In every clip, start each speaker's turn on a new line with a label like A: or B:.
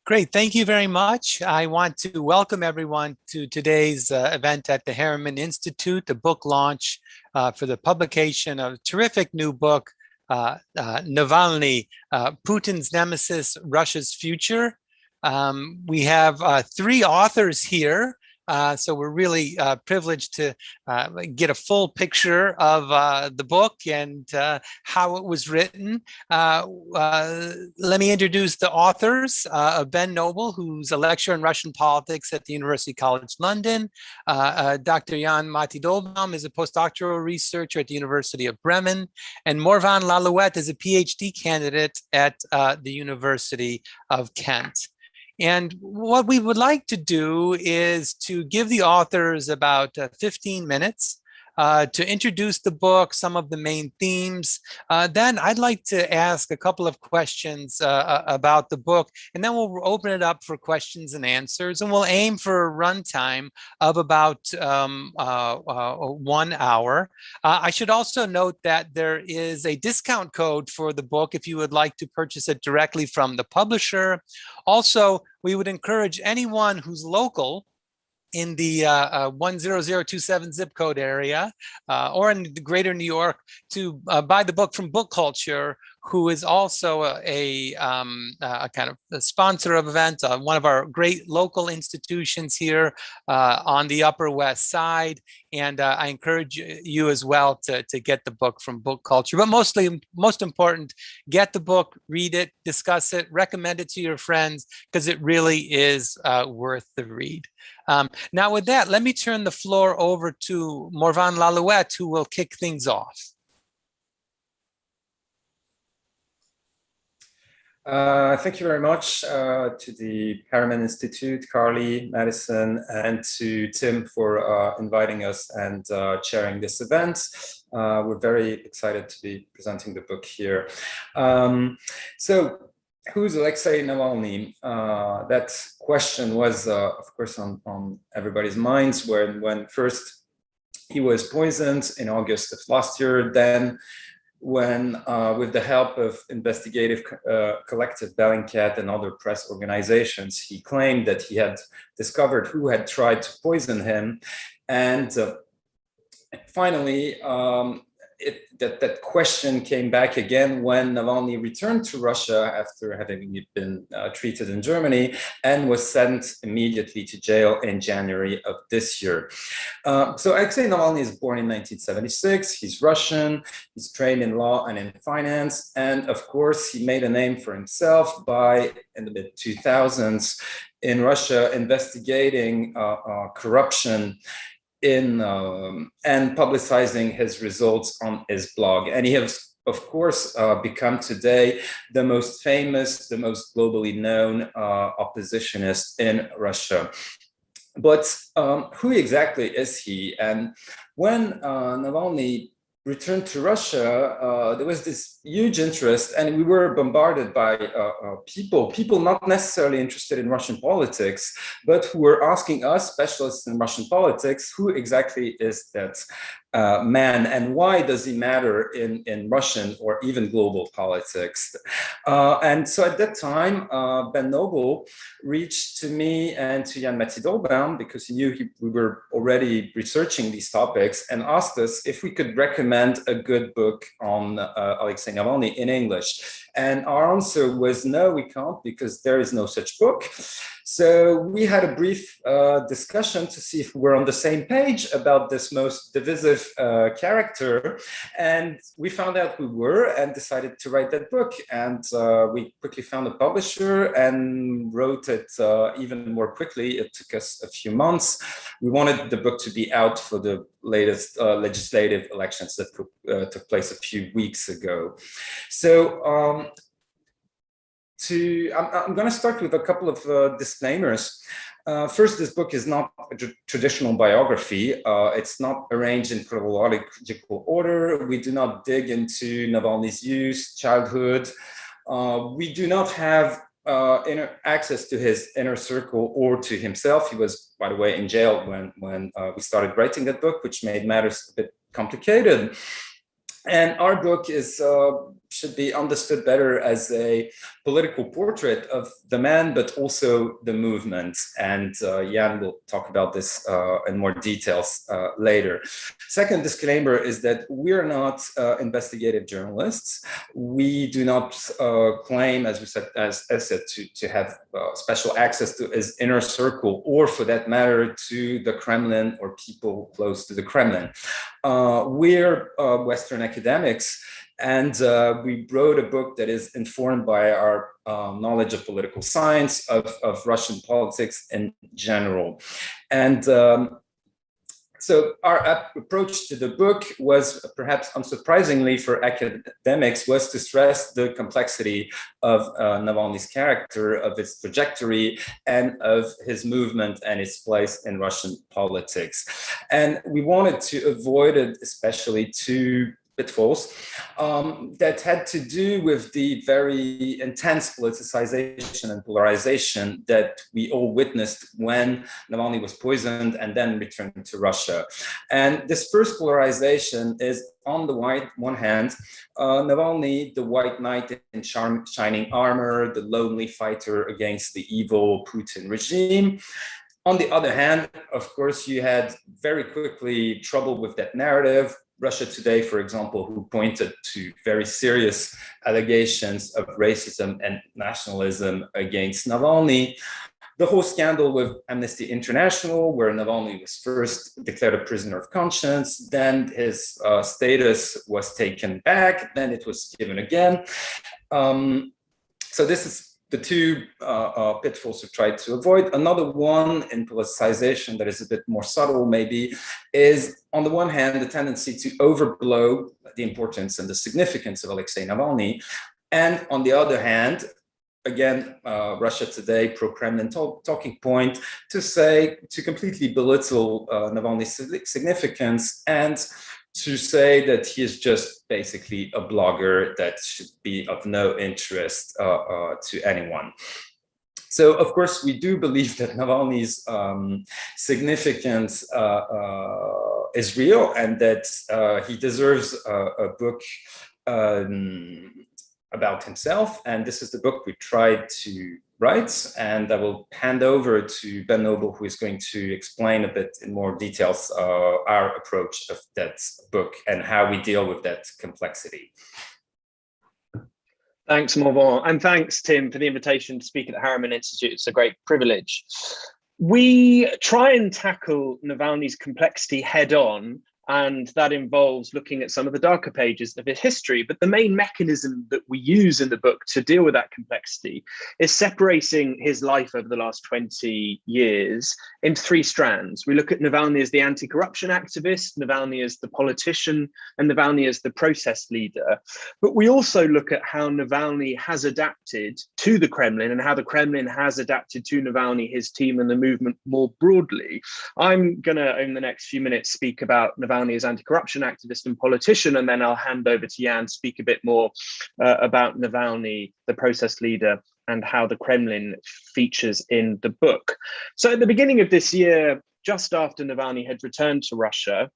A: Great, thank you very much. I want to welcome everyone to today's event at the Harriman Institute, the book launch for the publication of a terrific new book, Navalny, Putin's Nemesis, Russia's Future. We have three authors here. So we're really privileged to get a full picture of the book and how it was written. Let me introduce the authors. Ben Noble, who's a lecturer in Russian politics at the University College London. Dr. Matti Dollbaum is a postdoctoral researcher at the University of Bremen. And Morvan Lallouet is a PhD candidate at the University of Kent. And what we would like to do is to give the authors about 15 minutes to introduce the book, some of the main themes. Then I'd like to ask a couple of questions about the book, and then we'll open it up for questions and answers, and we'll aim for a runtime of about 1 hour. I should also note that there is a discount code for the book if you would like to purchase it directly from the publisher. Also, we would encourage anyone who's local in the 10027 zip code area or in the greater New York to buy the book from Book Culture, who is also a kind of a sponsor of events, one of our great local institutions here on the Upper West Side. And I encourage you as well to get the book from Book Culture. But most important, get the book, read it, discuss it, recommend it to your friends, because it really is worth the read. Now with that, let me turn the floor over to Morvan Lallouet, who will kick things off.
B: Thank you very much to the Harriman Institute, Carly, Madison, and to Tim for inviting us and chairing this event. We're very excited to be presenting the book here. So, who's Alexei Navalny? That question was, of course, on everybody's minds when first he was poisoned in August of last year, then when, with the help of investigative collective Bellingcat and other press organizations, he claimed that he had discovered who had tried to poison him. And finally, that question came back again when Navalny returned to Russia after having been treated in Germany and was sent immediately to jail in January of this year. So Alexei Navalny is born in 1976. He's Russian. He's trained in law and in finance. And of course, he made a name for himself by, in the mid-2000s, in Russia, investigating corruption and publicizing his results on his blog. And he has, of course, become today the most famous, the most globally known oppositionist in Russia. But who exactly is he? And when Navalny returned to Russia, there was this huge interest, and we were bombarded by people not necessarily interested in Russian politics, but who were asking us, specialists in Russian politics, who exactly is that man, and why does he matter in Russian or even global politics? And so at that time, Ben Noble reached to me and to Matti Dollbaum, because he knew we were already researching these topics, and asked us if we could recommend a good book on Alexei Navalny in English. And our answer was no, we can't, because there is no such book. So we had a brief discussion to see if we're on the same page about this most divisive character. And we found out we were, and decided to write that book. And we quickly found a publisher and wrote it even more quickly. It took us a few months. We wanted the book to be out for the latest legislative elections that took place a few weeks ago. So I'm going to start with a couple of disclaimers. First, this book is not a traditional biography. It's not arranged in chronological order. We do not dig into Navalny's youth, childhood. We do not have access to his inner circle or to himself. He was, by the way, in jail when we started writing that book, which made matters a bit complicated. And our book is should be understood better as a political portrait of the man, but also the movement. And Jan will talk about this in more details later. Second disclaimer is that we're not investigative journalists. We do not claim, as we said, as I said, to have special access to his inner circle, or for that matter, to the Kremlin or people close to the Kremlin. We're Western academics, and we wrote a book that is informed by our knowledge of political science, of Russian politics in general. And so our approach to the book was, perhaps unsurprisingly for academics, was to stress the complexity of Navalny's character, of his trajectory, and of his movement and its place in Russian politics. And we wanted to avoid it, especially two pitfalls that had to do with the very intense politicization and polarization that we all witnessed when Navalny was poisoned and then returned to Russia. And this first polarization is, on the one hand, Navalny, the white knight in shining armor, the lonely fighter against the evil Putin regime. On the other hand, of course, you had very quickly trouble with that narrative. Russia Today, for example, who pointed to very serious allegations of racism and nationalism against Navalny. The whole scandal with Amnesty International, where Navalny was first declared a prisoner of conscience, then his status was taken back, then it was given again. So this is the two pitfalls we tried to avoid. Another one in politicization that is a bit more subtle maybe is, on the one hand, the tendency to overblow the importance and the significance of Alexei Navalny. And on the other hand, again, Russia Today, pro-Kremlin talking point, to completely belittle Navalny's significance and to say that he is just basically a blogger that should be of no interest to anyone. So, of course, we do believe that Navalny's significance is real, and that he deserves a book about himself. And this is the book we tried to write. And I will hand over to Ben Noble, who is going to explain a bit in more details our approach of that book and how we deal with that complexity.
C: Thanks, Morvan. And thanks, Tim, for the invitation to speak at the Harriman Institute. It's a great privilege. We try and tackle Navalny's complexity head on, and that involves looking at some of the darker pages of his history. But the main mechanism that we use in the book to deal with that complexity is separating his life over the last 20 years into three strands. We look at Navalny as the anti-corruption activist, Navalny as the politician, and Navalny as the protest leader. But we also look at how Navalny has adapted to the Kremlin and how the Kremlin has adapted to Navalny, his team, and the movement more broadly. I'm going to, in the next few minutes, speak about Navalny as anti-corruption activist and politician, and then I'll hand over to Jan to speak a bit more about Navalny, the protest leader, and how the Kremlin features in the book. So at the beginning of this year, just after Navalny had returned to Russia,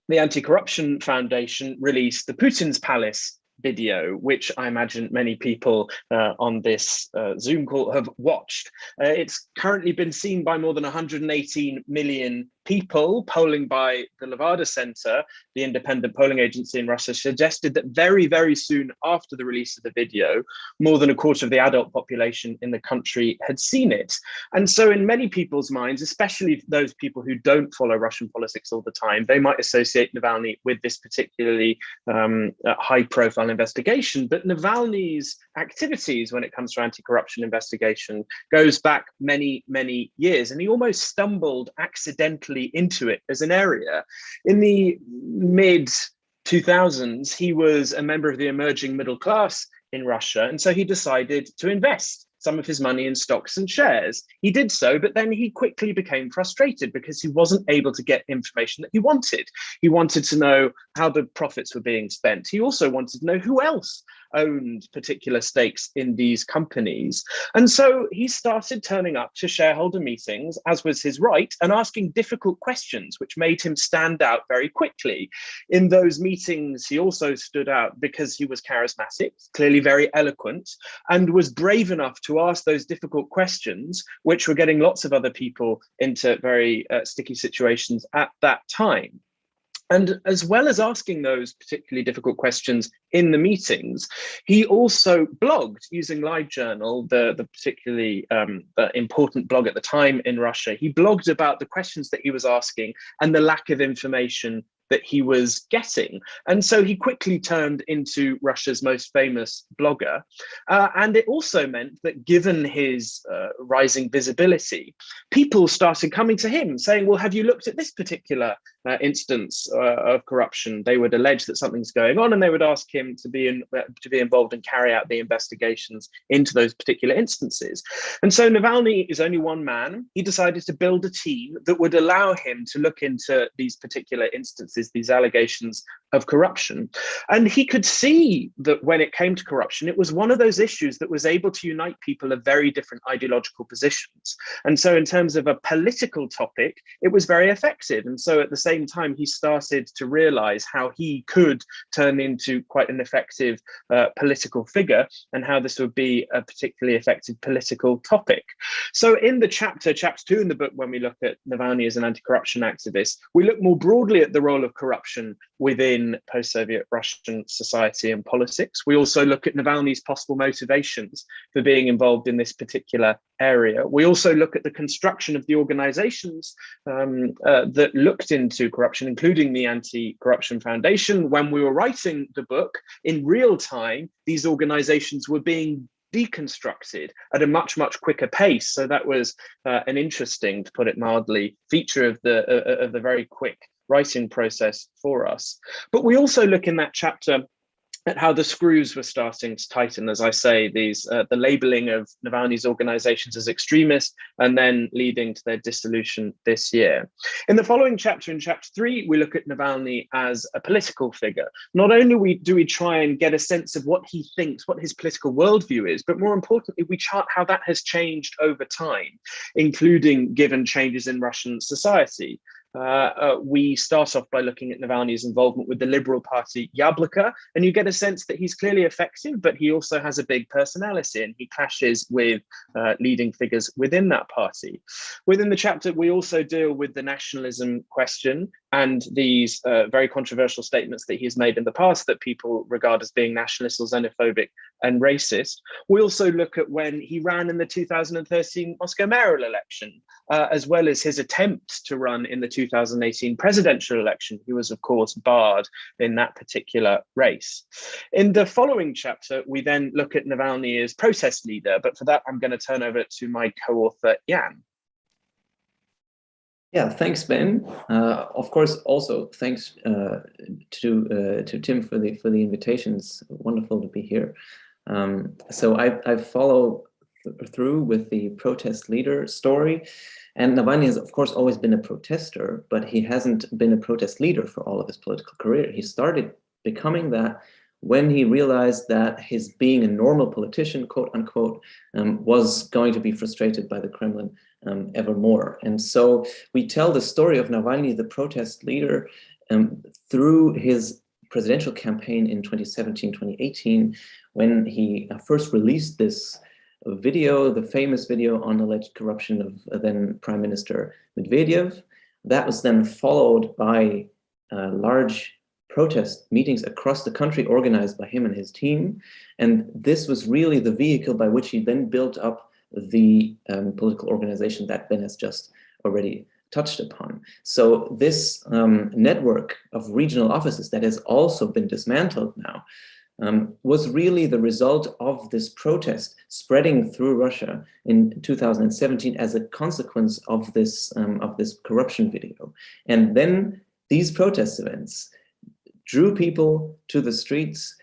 C: the Anti-Corruption Foundation released the Putin's Palace video, which I imagine many people on this Zoom call have watched. It's currently been seen by more than 118 million people. Polling by the Levada Center, the independent polling agency in Russia, suggested that very, very soon after the release of the video, more than a quarter of the adult population in the country had seen it. And so in many people's minds, especially those people who don't follow Russian politics all the time, they might associate Navalny with this particularly high-profile investigation. But Navalny's activities when it comes to anti-corruption investigation goes back many, many years, and he almost stumbled accidentally into it as an area. In the mid-2000s, he was a member of the emerging middle class in Russia, and so he decided to invest some of his money in stocks and shares. He did so, but then he quickly became frustrated because he wasn't able to get information that he wanted. He wanted to know how the profits were being spent. He also wanted to know who else owned particular stakes in these companies. And so he started turning up to shareholder meetings, as was his right, and asking difficult questions, which made him stand out very quickly. In those meetings, he also stood out because he was charismatic, clearly very eloquent, and was brave enough to ask those difficult questions, which were getting lots of other people into very sticky situations at that time. And as well as asking those particularly difficult questions in the meetings, he also blogged using LiveJournal, the particularly important blog at the time in Russia. He blogged about the questions that he was asking and the lack of information that he was getting. And so he quickly turned into Russia's most famous blogger. And it also meant that given his rising visibility, people started coming to him saying, well, have you looked at this particular instance of corruption? They would allege that something's going on, and they would ask him to be involved and carry out the investigations into those particular instances. And so Navalny is only one man. He decided to build a team that would allow him to look into these particular instances, these allegations of corruption. And he could see that when it came to corruption, it was one of those issues that was able to unite people of very different ideological positions. And so in terms of a political topic, it was very effective. And so at the same time, he started to realize how he could turn into quite an effective political figure, and how this would be a particularly effective political topic. So in the chapter 2 in the book, when we look at Navalny as an anti-corruption activist, we look more broadly at the role of corruption within post-Soviet Russian society and politics. We also look at Navalny's possible motivations for being involved in this particular area. We also look at the construction of the organizations that looked into corruption, including the Anti-Corruption Foundation. When we were writing the book, in real time, these organizations were being deconstructed at a much quicker pace. So that was an interesting, to put it mildly, feature of the very quick writing process for us. But we also look in that chapter at how the screws were starting to tighten, as I say, the labeling of Navalny's organizations as extremist, and then leading to their dissolution this year. In the following chapter, in chapter 3, we look at Navalny as a political figure. Not only do we try and get a sense of what he thinks, what his political worldview is, but more importantly, we chart how that has changed over time, including given changes in Russian society. We start off by looking at Navalny's involvement with the Liberal Party Yabloko, and you get a sense that he's clearly effective, but he also has a big personality, and he clashes with leading figures within that party. Within the chapter, we also deal with the nationalism question and these very controversial statements that he's made in the past that people regard as being nationalist or xenophobic and racist. We also look at when he ran in the 2013 Moscow mayoral election, as well as his attempt to run in the 2018 presidential election. He was, of course, barred in that particular race. In the following chapter, we then look at Navalny as protest leader, but for that, I'm going to turn over to my co-author, Jan.
D: Yeah, thanks, Ben. Of course, also thanks to Tim for the invitations. Wonderful to be here. So I follow through with the protest leader story, and Navalny has, of course, always been a protester, but he hasn't been a protest leader for all of his political career. He started becoming that when he realized that his being a normal politician, quote unquote, was going to be frustrated by the Kremlin ever more. And so we tell the story of Navalny, the protest leader, through his presidential campaign in 2017, 2018, when he first released this video, the famous video on alleged corruption of then Prime Minister Medvedev. That was then followed by large protest meetings across the country organized by him and his team. And this was really the vehicle by which he then built up the political organization that Ben has just already touched upon. So this network of regional offices that has also been dismantled now was really the result of this protest spreading through Russia in 2017 as a consequence of this corruption video. And then these protest events drew people to the streets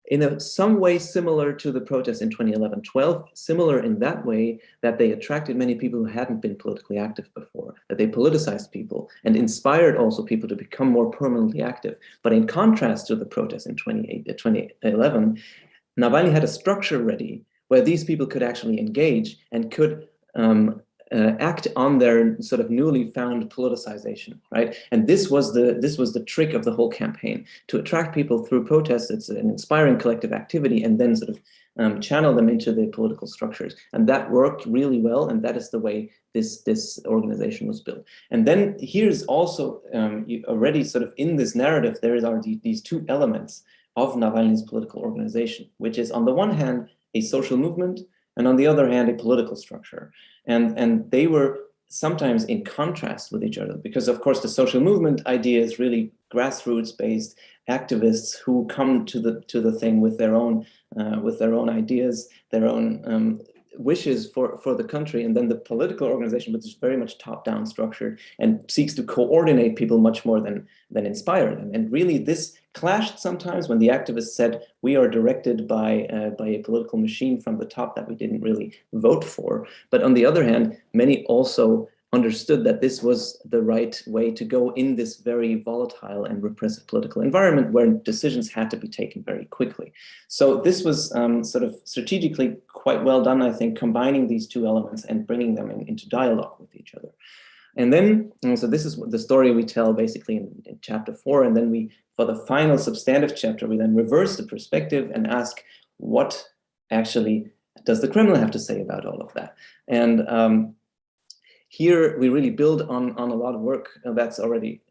D: in some way similar to the protests in 2011-12, similar in that way that they attracted many people who hadn't been politically active before, that they politicized people and inspired also people to become more permanently active. But in contrast to the protests in 2011, Navalny had a structure ready where these people could actually engage and could act on their sort of newly found politicization, right? And this was the trick of the whole campaign, to attract people through protests. It's an inspiring collective activity, and then sort of channel them into the political structures. And that worked really well, and that is the way this organization was built. And then here's also already sort of in this narrative, there are these two elements of Navalny's political organization, which is on the one hand a social movement, and on the other hand a political structure. And they were sometimes in contrast with each other, because of course the social movement idea is really grassroots based activists who come to the thing with their own ideas, their own wishes for the country. And then the political organization, which is very much top-down structured and seeks to coordinate people much more than inspire them. And really this clashed sometimes when the activists said, we are directed by a political machine from the top that we didn't really vote for. But on the other hand, many also understood that this was the right way to go in this very volatile and repressive political environment where decisions had to be taken very quickly. So this was sort of strategically quite well done, I think, combining these two elements and bringing them into dialogue with each other. And then, so this is the story we tell basically in chapter 4. And then we, for the final substantive chapter, we then reverse the perspective and ask, what actually does the Kremlin have to say about all of that? And here we really build on a lot of work that's already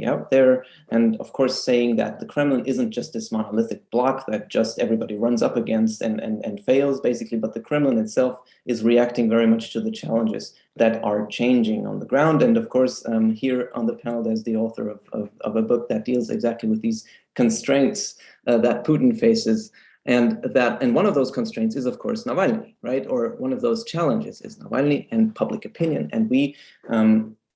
D: out there, and of course saying that the Kremlin isn't just this monolithic block that just everybody runs up against and fails basically, but the Kremlin itself is reacting very much to the challenges that are changing on the ground. And of course here on the panel there's the author of a book that deals exactly with these constraints that Putin faces. And one of those constraints is, of course, Navalny, right? Or one of those challenges is Navalny and public opinion. And we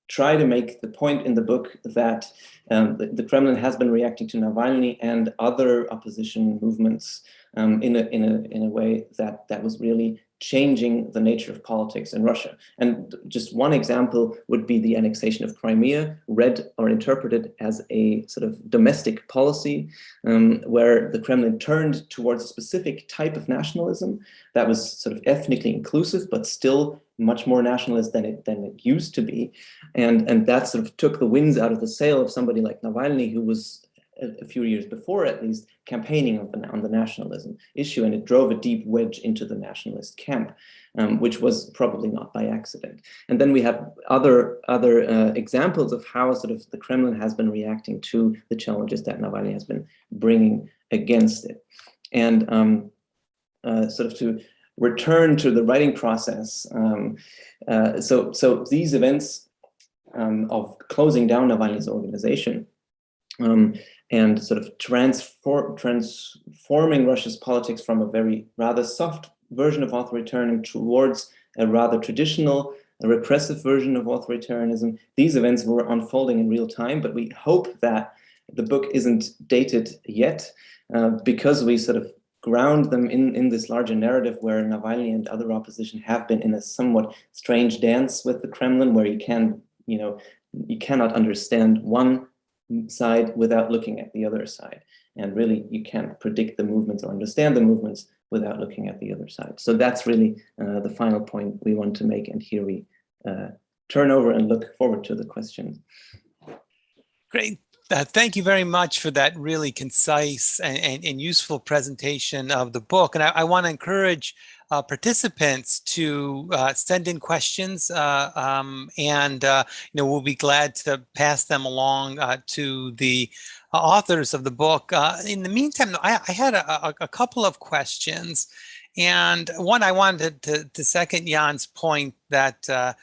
D: try to make the point in the book that the Kremlin has been reacting to Navalny and other opposition movements in a way that was really changing the nature of politics in Russia. And just one example would be the annexation of Crimea, read or interpreted as a sort of domestic policy, where the Kremlin turned towards a specific type of nationalism that was sort of ethnically inclusive, but still much more nationalist than it used to be. And that sort of took the winds out of the sail of somebody like Navalny, who was a few years before at least campaigning on the nationalism issue, and it drove a deep wedge into the nationalist camp, which was probably not by accident. And then we have other examples of how sort of the Kremlin has been reacting to the challenges that Navalny has been bringing against it. And sort of to return to the writing process, so these events of closing down Navalny's organization and sort of transforming Russia's politics from a very rather soft version of authoritarianism towards a rather traditional, repressive version of authoritarianism. These events were unfolding in real time, but we hope that the book isn't dated yet, because we sort of ground them in this larger narrative where Navalny and other opposition have been in a somewhat strange dance with the Kremlin, where you cannot understand one side without looking at the other side. And really, you can't predict the movements or understand the movements without looking at the other side. So that's really the final point we want to make. And here we turn over and look forward to the questions.
A: Great. Thank you very much for that really concise and useful presentation of the book. And I want to encourage participants to send in questions, and we'll be glad to pass them along to the authors of the book. In the meantime, I had a couple of questions, and one I wanted to second Jan's point that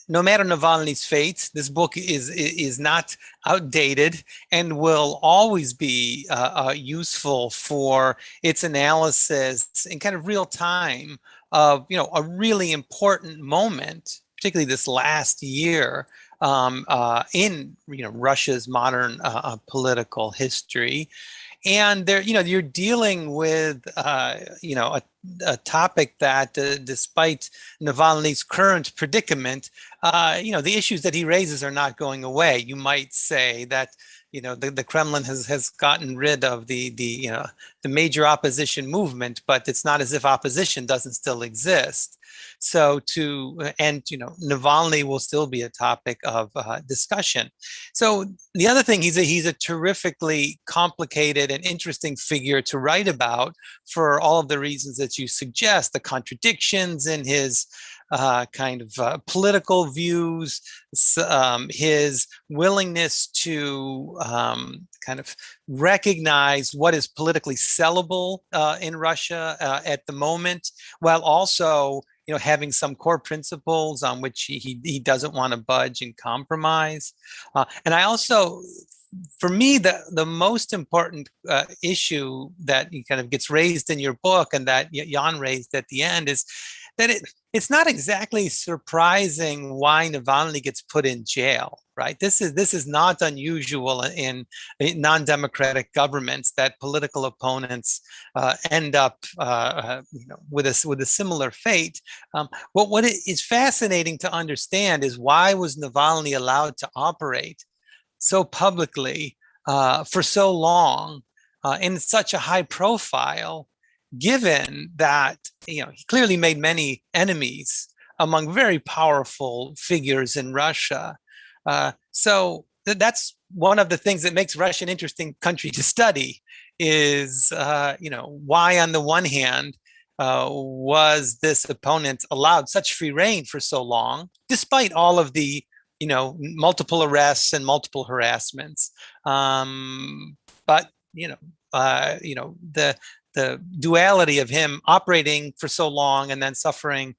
A: no matter Navalny's fate, this book is not outdated and will always be useful for its analysis in kind of real time of a really important moment, particularly this last year in Russia's modern political history. And there, you're dealing with, a topic that, despite Navalny's current predicament, the issues that he raises are not going away. You might say that, the Kremlin has gotten rid of the major opposition movement, but it's not as if opposition doesn't still exist. So Navalny will still be a topic of discussion. So the other thing, he's a terrifically complicated and interesting figure to write about for all of the reasons that you suggest, the contradictions in his political views, his willingness to kind of recognize what is politically sellable in Russia at the moment, while also having some core principles on which he doesn't want to budge and compromise. And I also, for me, the most important issue that kind of gets raised in your book and that Jan raised at the end is that it's not exactly surprising why Navalny gets put in jail, right? This is not unusual in non-democratic governments that political opponents end up with a similar fate. What is fascinating to understand is, why was Navalny allowed to operate so publicly for so long in such a high profile, given that he clearly made many enemies among very powerful figures in Russia. So that's one of the things that makes Russia an interesting country to study, is why on the one hand was this opponent allowed such free rein for so long, despite all of the multiple arrests and multiple harassments. But the duality of him operating for so long and then suffering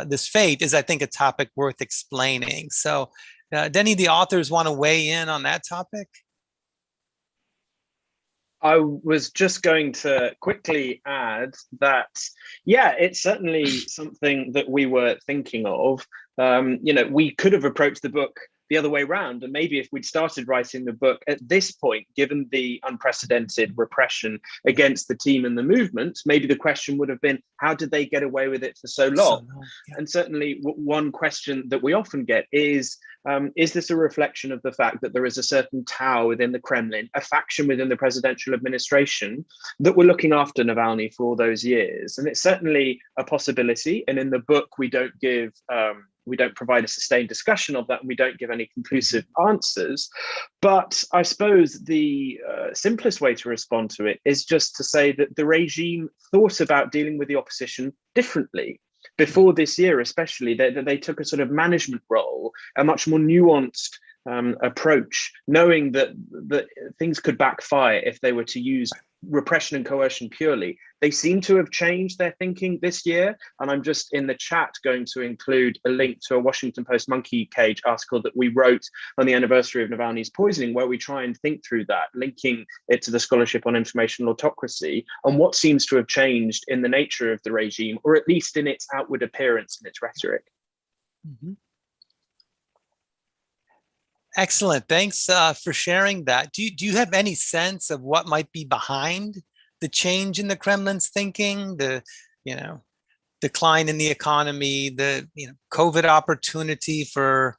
A: this fate is, I think, a topic worth explaining. So, do any of the authors want to weigh in on that topic?
C: I was just going to quickly add that, yeah, it's certainly something that we were thinking of. We could have approached the book the other way around. And maybe if we'd started writing the book at this point, given the unprecedented repression against the team and the movement, maybe the question would have been, how did they get away with it for so long? Yeah. And certainly one question that we often get is this a reflection of the fact that there is a certain Tao within the Kremlin, a faction within the presidential administration, that were looking after Navalny for all those years? And it's certainly a possibility. And in the book, we don't provide a sustained discussion of that, and we don't give any conclusive answers. But I suppose the simplest way to respond to it is just to say that the regime thought about dealing with the opposition differently. Before this year, especially, they took a sort of management role, a much more nuanced approach, knowing that things could backfire if they were to use repression and coercion purely. They seem to have changed their thinking this year, and I'm just in the chat going to include a link to a Washington Post Monkey Cage article that we wrote on the anniversary of Navalny's poisoning, where we try and think through that, linking it to the scholarship on information autocracy and what seems to have changed in the nature of the regime, or at least in its outward appearance and its rhetoric.
A: Mm-hmm. Excellent. Thanks for sharing that. Do you have any sense of what might be behind the change in the Kremlin's thinking, the decline in the economy, the COVID opportunity for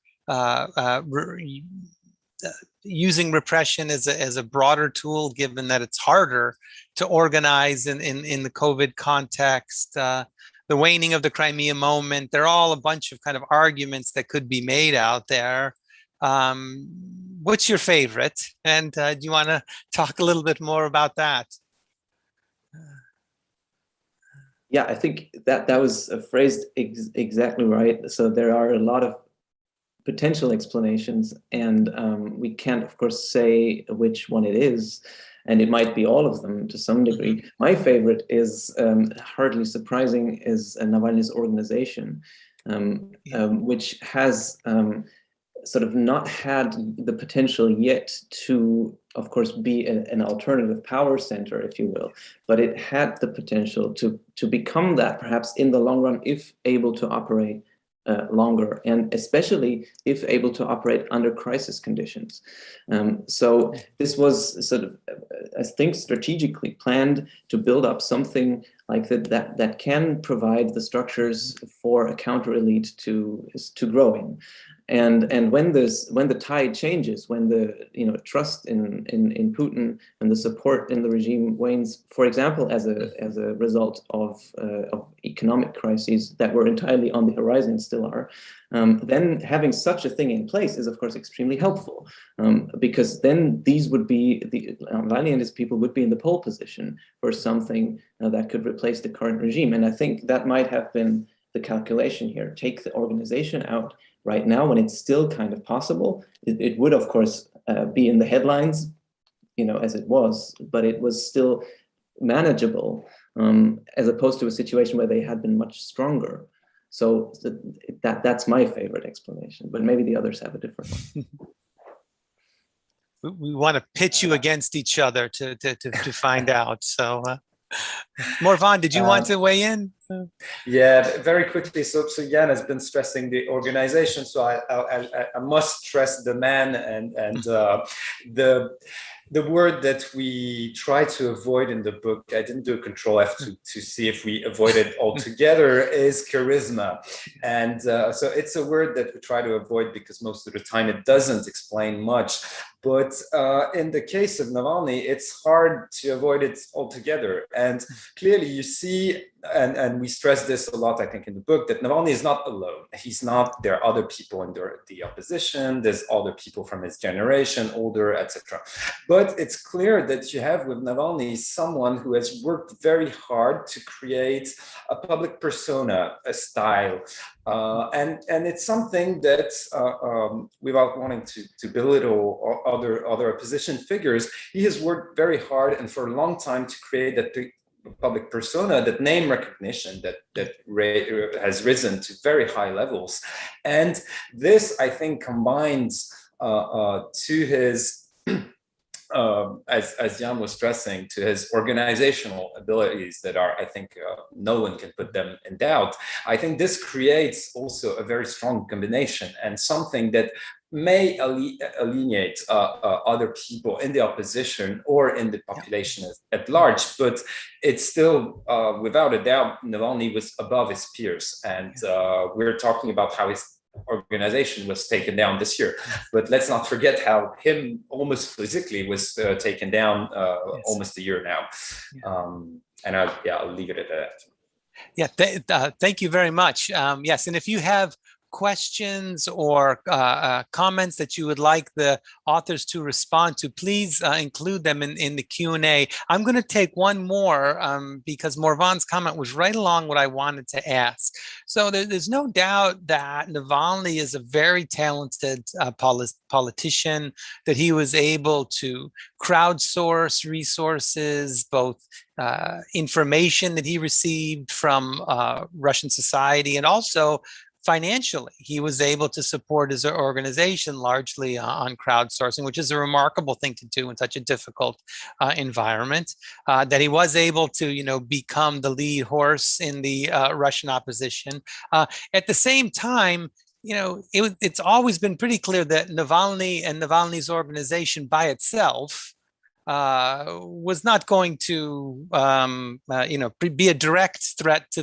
A: using repression as a broader tool, given that it's harder to organize in the COVID context, the waning of the Crimea moment? They're all a bunch of kind of arguments that could be made out there. What's your favorite? And do you want to talk a little bit more about that?
D: Yeah, I think that was phrased exactly right. So there are a lot of potential explanations, and we can't, of course, say which one it is. And it might be all of them to some degree. Mm-hmm. My favorite is, hardly surprising, is Navalny's organization, which has sort of not had the potential yet to, of course, be an alternative power center, if you will, but it had the potential to become that, perhaps in the long run, if able to operate longer, and especially if able to operate under crisis conditions. So this was sort of, I think, strategically planned to build up something like that can provide the structures for a counter elite to grow in. And when the tide changes, when the trust in Putin and the support in the regime wanes, for example, as a result of economic crises that were entirely on the horizon, still are, then having such a thing in place is of course extremely helpful, because then these would be Navalny and his people would be in the pole position for something that could replace the current regime. And I think that might have been the calculation here. Take the organization out right now when it's still kind of possible. It would, of course, be in the headlines, as it was, but it was still manageable, as opposed to a situation where they had been much stronger. So that's my favorite explanation, but maybe the others have a different one.
A: We want to pitch you against each other to find out. So, Morvan, did you want to weigh in?
B: Yeah, very quickly. So Jan has been stressing the organization, so I must stress the man and the word that we try to avoid in the book. I didn't do a control F to see if we avoid it altogether. Is charisma, and so it's a word that we try to avoid because most of the time it doesn't explain much. But in the case of Navalny, it's hard to avoid it altogether. And clearly you see, and we stress this a lot, I think, in the book, that Navalny is not alone. He's not, there are other people in the opposition, there's other people from his generation, older, etc. But it's clear that you have with Navalny someone who has worked very hard to create a public persona, a style, and it's something that, without wanting to belittle other opposition figures, he has worked very hard and for a long time to create that public persona, that name recognition that has risen to very high levels. And this, I think, combines to his as Jan was stressing, to his organizational abilities that are, I think, no one can put them in doubt. I think this creates also a very strong combination and something that may alienate other people in the opposition or in the population at large, but it's still, without a doubt, Navalny was above his peers. And we're talking about how his organization was taken down this year, but let's not forget how him almost physically was taken down almost a year now. And I'll leave it at that.
A: Yeah, thank you very much. Yes, and if you have questions or comments that you would like the authors to respond to, please include them in the Q&A. I'm going to take one more because Morvan's comment was right along what I wanted to ask. So there's no doubt that Navalny is a very talented politician, that he was able to crowdsource resources, both information that he received from Russian society, and also financially, he was able to support his organization largely on crowdsourcing, which is a remarkable thing to do in such a difficult environment. That he was able to, become the lead horse in the Russian opposition. At the same time, it's always been pretty clear that Navalny and Navalny's organization by itself was not going to, be a direct threat to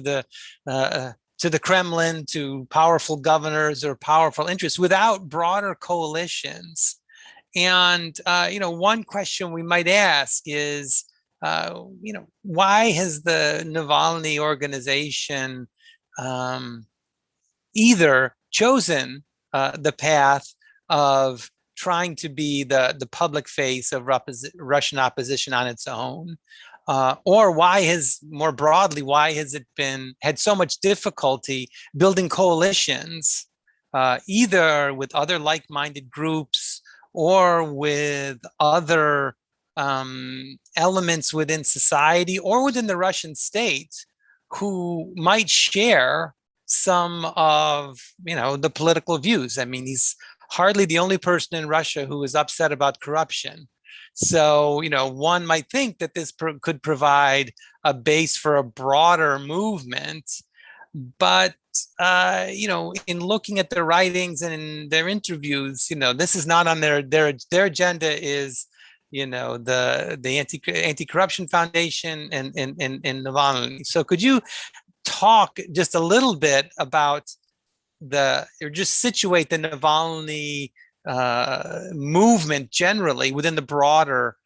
A: the Kremlin, to powerful governors or powerful interests without broader coalitions. And, one question we might ask is, why has the Navalny organization either chosen the path of trying to be the public face of Russian opposition on its own? Or why has it had so much difficulty building coalitions, either with other like-minded groups or with other elements within society or within the Russian state who might share some of, the political views? I mean, he's hardly the only person in Russia who is upset about corruption. So, one might think that this could provide a base for a broader movement. But, in looking at their writings and in their interviews, this is not on their agenda is, the Anti-Corruption Foundation and Navalny. So could you talk just a little bit about or just situate the Navalny movement generally within the broader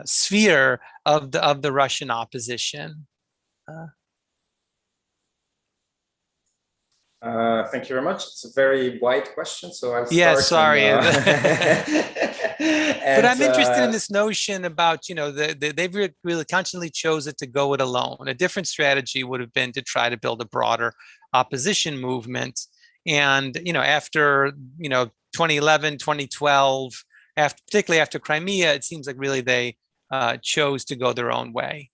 A: sphere of the Russian opposition?
B: Thank you very much. It's a very wide question, so I'll start.
A: Yeah, sorry. But I'm interested in
B: uh,
A: this notion about, they've really consciously chosen to go it alone. A different strategy would have been to try to build a broader opposition movement. And, after, 2011, 2012, particularly after Crimea, it seems like really they chose to go their own way.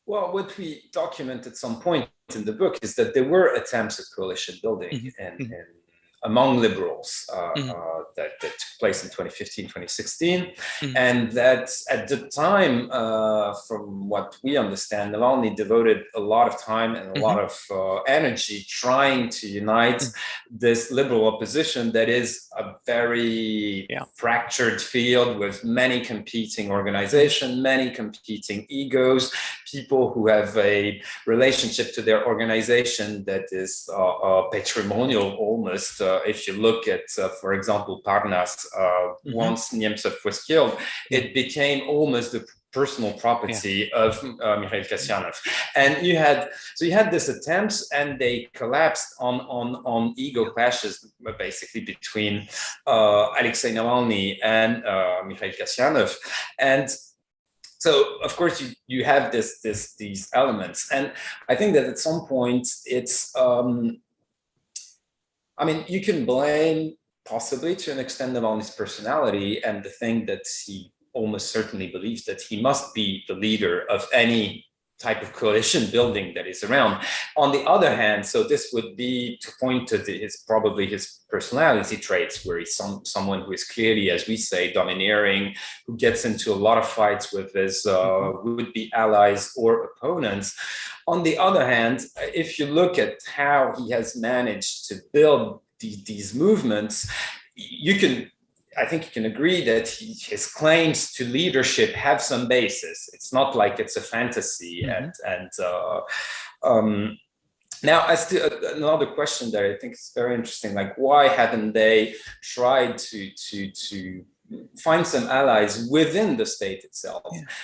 B: Well, what we document at some point in the book is that there were attempts at coalition building among liberals that took place in 2015, 2016. And that at the time, from what we understand, Navalny devoted a lot of time and a lot of energy trying to unite this liberal opposition that is a very fractured field with many competing organizations, many competing egos, people who have a relationship to their organization that is patrimonial almost. If you look at, for example, Parnas, once Nemesis was killed, it became almost the personal property of Mikhail Kasyanov. And you had these attempts, and they collapsed on ego clashes, basically between Alexei Navalny and Mikhail Kasyanov. And so, of course, you have these elements, and I think that at some point it's. You can blame possibly to an extent Navalny's personality and the thing that he almost certainly believes that he must be the leader of any type of coalition building that is around. On the other hand, so this would be to point to probably his personality traits, where he's someone who is clearly, as we say, domineering, who gets into a lot of fights with his would-be allies or opponents. On the other hand, if you look at how he has managed to build these movements, I think you can agree that his claims to leadership have some basis. It's not like it's a fantasy. Now, as to another question that I think is very interesting, like why haven't they tried to find some allies within the state itself?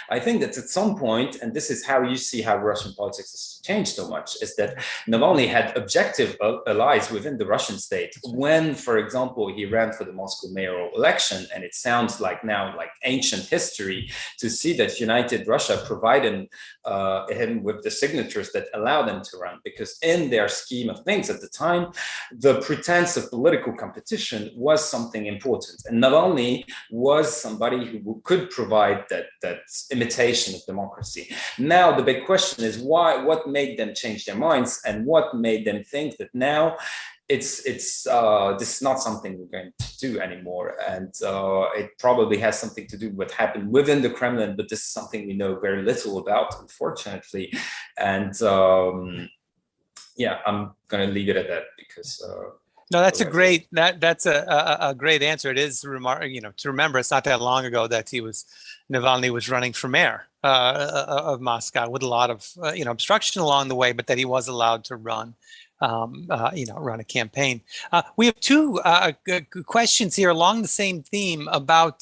B: I think that at some point, and this is how you see how Russian politics has changed so much, is that Navalny had objective allies within the Russian state. When, for example, he ran for the Moscow mayoral election, and it sounds like now like ancient history to see that United Russia provided him with the signatures that allowed him to run, because in their scheme of things at the time, the pretense of political competition was something important. And Navalny was somebody who could provide that imitation of democracy. Now, the big question is what made them change their minds, and what made them think that now this is not something we're going to do anymore. And it probably has something to do with what happened within the Kremlin, but this is something we know very little about, unfortunately. And I'm going to leave it at that, because
A: no, that's a great great answer. It is to remember it's not that long ago that Navalny was running for mayor of Moscow with a lot of obstruction along the way, but that he was allowed to run run a campaign. We have two questions here along the same theme about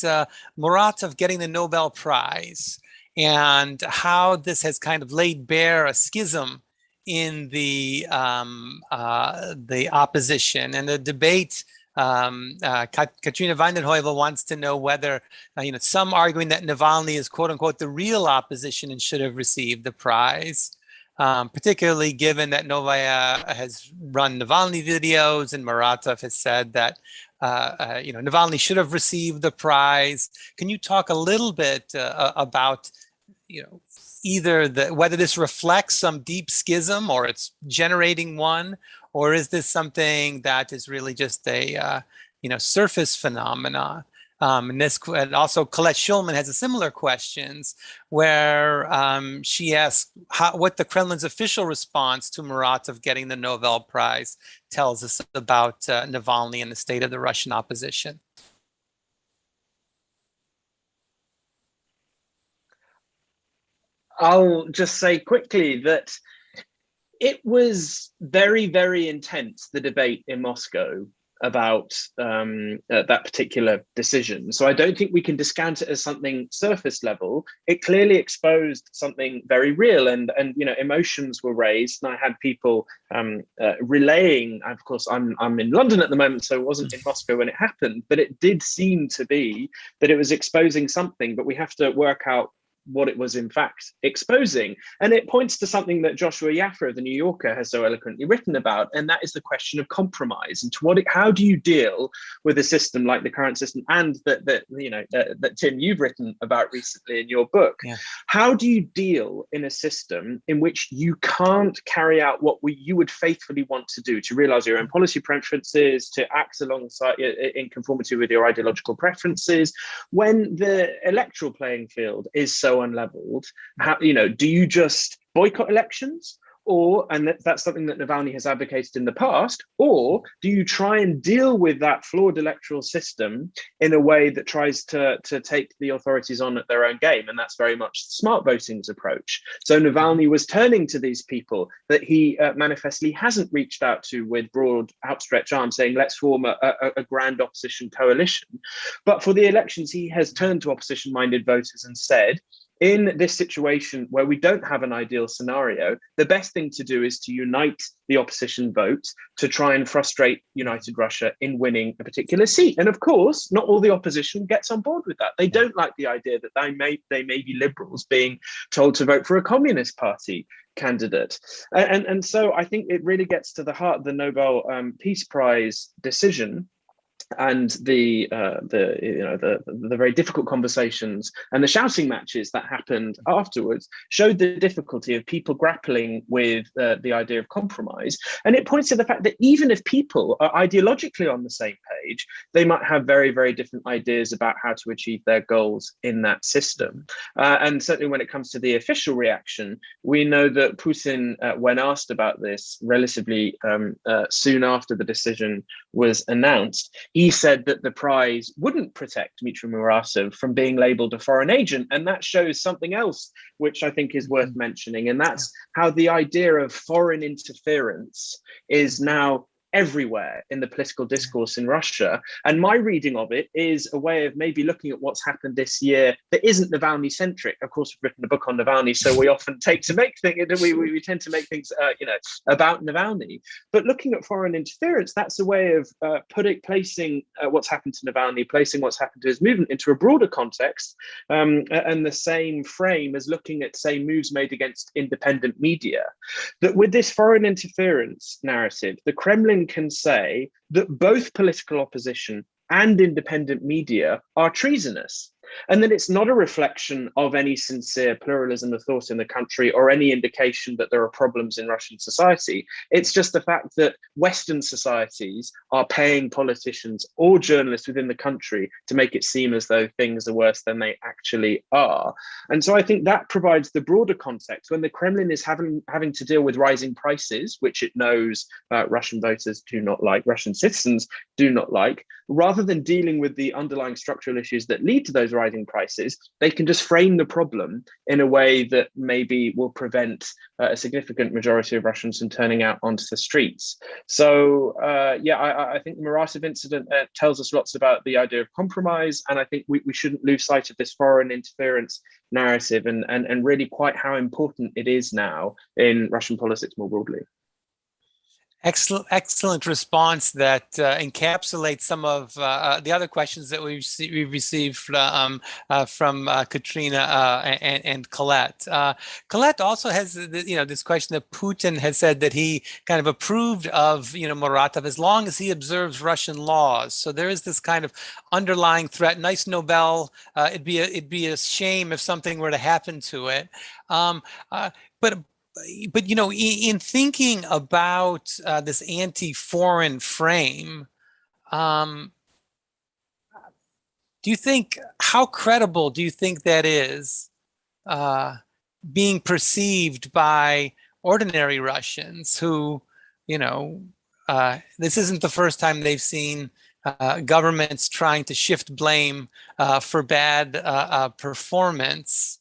A: Muratov getting the Nobel Prize and how this has kind of laid bare a schism in the opposition and the debate. Katrina Weidenheuvel wants to know whether, some arguing that Navalny is quote unquote the real opposition and should have received the prize, particularly given that Novaya has run Navalny videos and Muratov has said that, Navalny should have received the prize. Can you talk a little bit about, either whether this reflects some deep schism or it's generating one, or is this something that is really just a surface phenomena? And also Colette Schulman has a similar questions where she asks what the Kremlin's official response to Muratov getting the Nobel Prize tells us about Navalny and the state of the Russian opposition.
C: I'll just say quickly that It was very, very intense, the debate in Moscow about that particular decision. So I don't think we can discount it as something surface level. It clearly exposed something very real, and emotions were raised. And I had people relaying. Of course, I'm in London at the moment, so it wasn't in Moscow when it happened. But it did seem to be that it was exposing something. But we have to work out what it was in fact exposing. And it points to something that Joshua Yaffe of the New Yorker has so eloquently written about, and that is the question of compromise. And how do you deal with a system like the current system, and that Tim, you've written about recently in your book?
A: Yeah.
C: How do you deal in a system in which you can't carry out what you would faithfully want to do, to realize your own policy preferences, to act alongside in conformity with your ideological preferences, when the electoral playing field is so unleveled? Do you just boycott elections, and that's something that Navalny has advocated in the past, or do you try and deal with that flawed electoral system in a way that tries to take the authorities on at their own game? And that's very much smart voting's approach. So Navalny was turning to these people that he manifestly hasn't reached out to with broad outstretched arms, saying let's form a grand opposition coalition. But for the elections, he has turned to opposition-minded voters and said, in this situation where we don't have an ideal scenario, the best thing to do is to unite the opposition vote to try and frustrate United Russia in winning a particular seat. And of course, not all the opposition gets on board with that. They don't like the idea that they may be liberals being told to vote for a Communist Party candidate. And so I think it really gets to the heart of the Nobel Peace Prize decision, and the very difficult conversations and the shouting matches that happened afterwards showed the difficulty of people grappling with the idea of compromise. And it points to the fact that even if people are ideologically on the same page, they might have very, very different ideas about how to achieve their goals in that system. And certainly when it comes to the official reaction, we know that Putin, when asked about this relatively soon after the decision was announced, he said that the prize wouldn't protect Dmitry Murasov from being labeled a foreign agent. And that shows something else, which I think is worth mentioning. And that's how the idea of foreign interference is now everywhere in the political discourse in Russia. And my reading of it is a way of maybe looking at what's happened this year that isn't Navalny centric. Of course, we've written a book on Navalny, so we often take to make things, we tend to make things, about Navalny. But looking at foreign interference, that's a way of placing what's happened to Navalny, placing what's happened to his movement into a broader context, and the same frame as looking at, say, moves made against independent media. That with this foreign interference narrative, the Kremlin can say that both political opposition and independent media are treasonous, and that it's not a reflection of any sincere pluralism of thought in the country or any indication that there are problems in Russian society. It's just the fact that Western societies are paying politicians or journalists within the country to make it seem as though things are worse than they actually are. And so I think that provides the broader context when the Kremlin is having to deal with rising prices, which it knows Russian voters do not like, Russian citizens do not like. Rather than dealing with the underlying structural issues that lead to those rising prices, they can just frame the problem in a way that maybe will prevent a significant majority of Russians from turning out onto the streets. So I think the Murasov incident tells us lots about the idea of compromise, and I think we shouldn't lose sight of this foreign interference narrative and really quite how important it is now in Russian politics more broadly.
A: Excellent response that encapsulates some of the other questions that we've received from Katrina and Colette. Colette also has this question that Putin has said that he kind of approved of Muratov as long as he observes Russian laws. So there is this kind of underlying threat. Nice Nobel. It'd be a shame if something were to happen to it. But in thinking about this anti-foreign frame, how credible do you think that is being perceived by ordinary Russians who, this isn't the first time they've seen governments trying to shift blame for bad performance.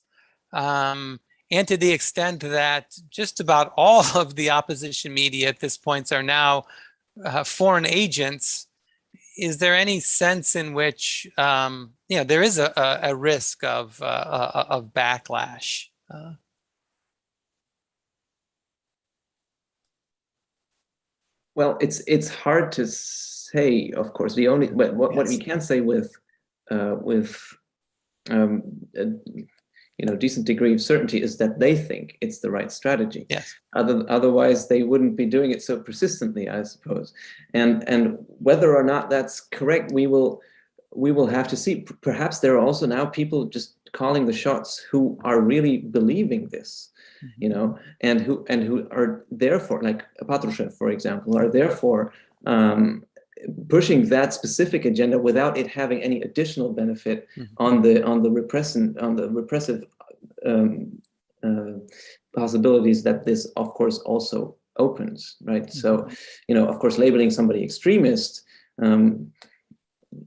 A: and to the extent that just about all of the opposition media at this point are now foreign agents, is there any sense in which there is a risk of backlash?
D: Well, it's hard to say. Of course, what we can say with decent degree of certainty is that they think it's the right strategy.
A: Yes.
D: Otherwise, they wouldn't be doing it so persistently, I suppose. And whether or not that's correct, we will have to see. Perhaps there are also now people just calling the shots who are really believing this, and who are therefore, like Patrushev, for example, are therefore pushing that specific agenda without it having any additional benefit on the repressive possibilities that this, of course, also opens, right? So, of course, labeling somebody extremist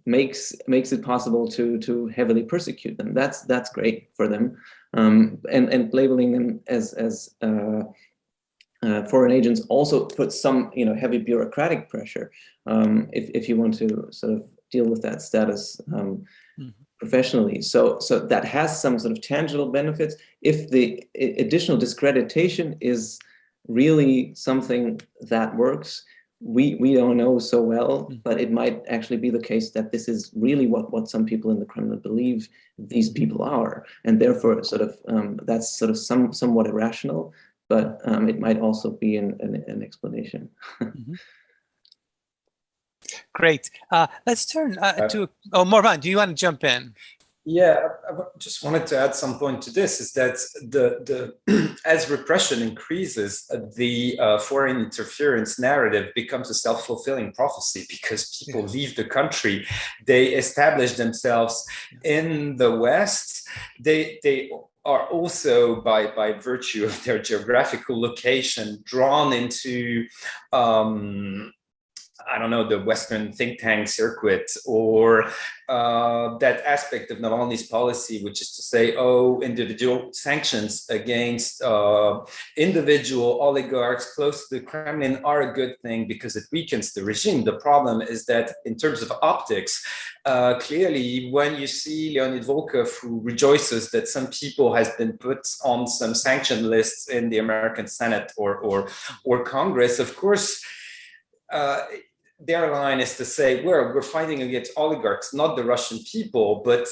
D: makes it possible to heavily persecute them. That's great for them, and labeling them as foreign agents also puts some heavy bureaucratic pressure if you want to sort of deal with that status professionally. So that has some sort of tangible benefits. If the additional discreditation is really something that works, we don't know so well, but it might actually be the case that this is really what some people in the Kremlin believe these people are, and therefore sort of that's sort of somewhat irrational. But it might also be an explanation.
A: Great. Let's turn to Morvan. Do you want to jump in?
B: Yeah, I just wanted to add some point to this, is that the as repression increases, the foreign interference narrative becomes a self-fulfilling prophecy, because people leave the country, they establish themselves in the West, they are also, by virtue of their geographical location, drawn into the Western think tank circuit, or that aspect of Navalny's policy, which is to say, individual sanctions against individual oligarchs close to the Kremlin are a good thing because it weakens the regime. The problem is that in terms of optics, clearly, when you see Leonid Volkov, who rejoices that some people has been put on some sanction lists in the American Senate or Congress, of course, their line is to say, we're fighting against oligarchs, not the Russian people, but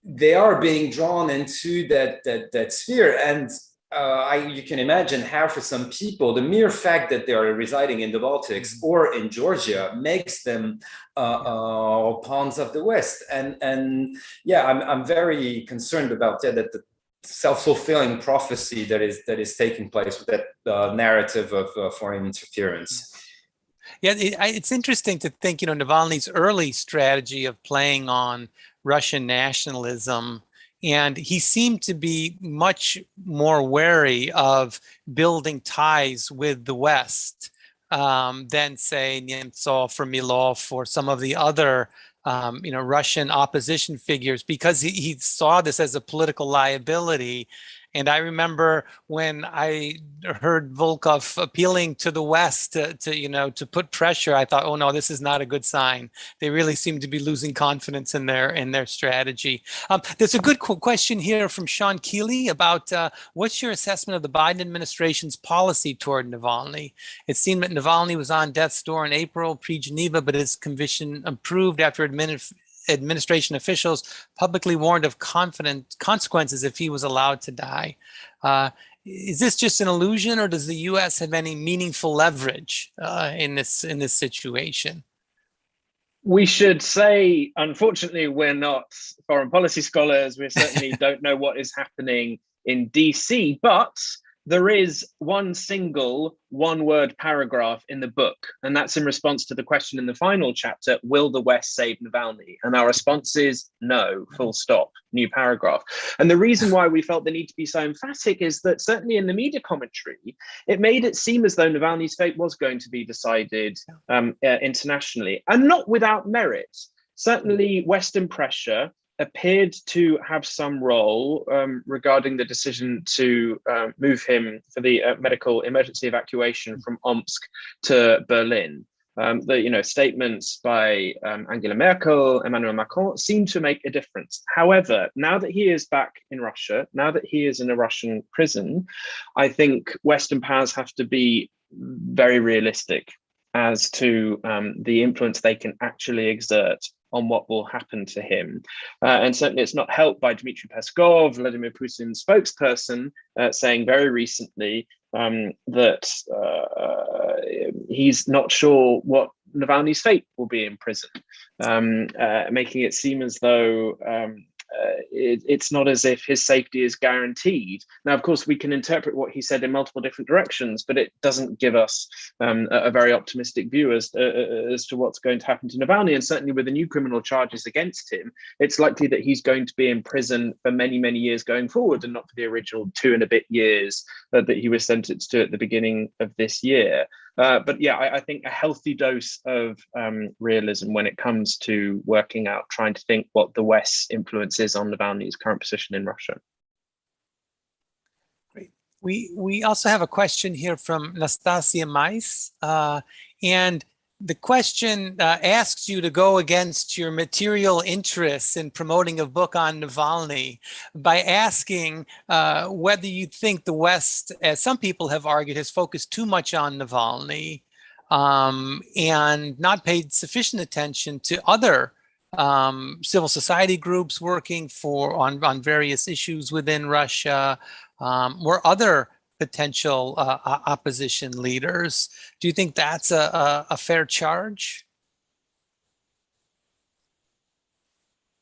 B: they are being drawn into that sphere. And you can imagine how, for some people, the mere fact that they are residing in the Baltics or in Georgia makes them pawns of the West. And yeah, I'm very concerned about that the self-fulfilling prophecy that is taking place with that narrative of foreign interference.
A: Yeah, it's interesting to think, Navalny's early strategy of playing on Russian nationalism, and he seemed to be much more wary of building ties with the West than, say, Nemtsov or Milov or some of the other Russian opposition figures, because he saw this as a political liability. And I remember when I heard Volkov appealing to the West to put pressure, I thought, oh no, this is not a good sign. They really seem to be losing confidence in their strategy. There's a good question here from Sean Keeley about what's your assessment of the Biden administration's policy toward Navalny? It seemed that Navalny was on death's door in April pre-Geneva, but his conviction improved after administration officials publicly warned of consequences if he was allowed to die. Is this just an illusion, or does the U.S. have any meaningful leverage in this situation?
C: We should say, unfortunately, we're not foreign policy scholars. We certainly don't know what is happening in DC, but there is one single one-word paragraph in the book, and that's in response to the question in the final chapter, will the West save Navalny? And our response is no, full stop, new paragraph. And the reason why we felt the need to be so emphatic is that certainly in the media commentary, it made it seem as though Navalny's fate was going to be decided internationally, and not without merit. Certainly Western pressure, appeared to have some role regarding the decision to move him for the medical emergency evacuation from Omsk to Berlin. The statements by Angela Merkel, Emmanuel Macron seem to make a difference. However, now that he is back in Russia, now that he is in a Russian prison, I think Western powers have to be very realistic as to the influence they can actually exert on what will happen to him. And certainly it's not helped by Dmitry Peskov, Vladimir Putin's spokesperson, saying very recently that he's not sure what Navalny's fate will be in prison, making it seem as though it's not as if his safety is guaranteed. Now, of course, we can interpret what he said in multiple different directions, but it doesn't give us a very optimistic view as to what's going to happen to Navalny. And certainly with the new criminal charges against him, it's likely that he's going to be in prison for many, many years going forward, and not for the original 2 and a bit years that he was sentenced to at the beginning of this year. But yeah, I think a healthy dose of realism when it comes to working out, trying to think what the West's influence is on Navalny's current position in Russia.
A: Great. We also have a question here from Nastasia Mais, and the question asks you to go against your material interests in promoting a book on Navalny by asking whether you think the West, as some people have argued, has focused too much on Navalny and not paid sufficient attention to other civil society groups working on various issues within Russia, or other potential opposition leaders. Do you think that's a fair charge?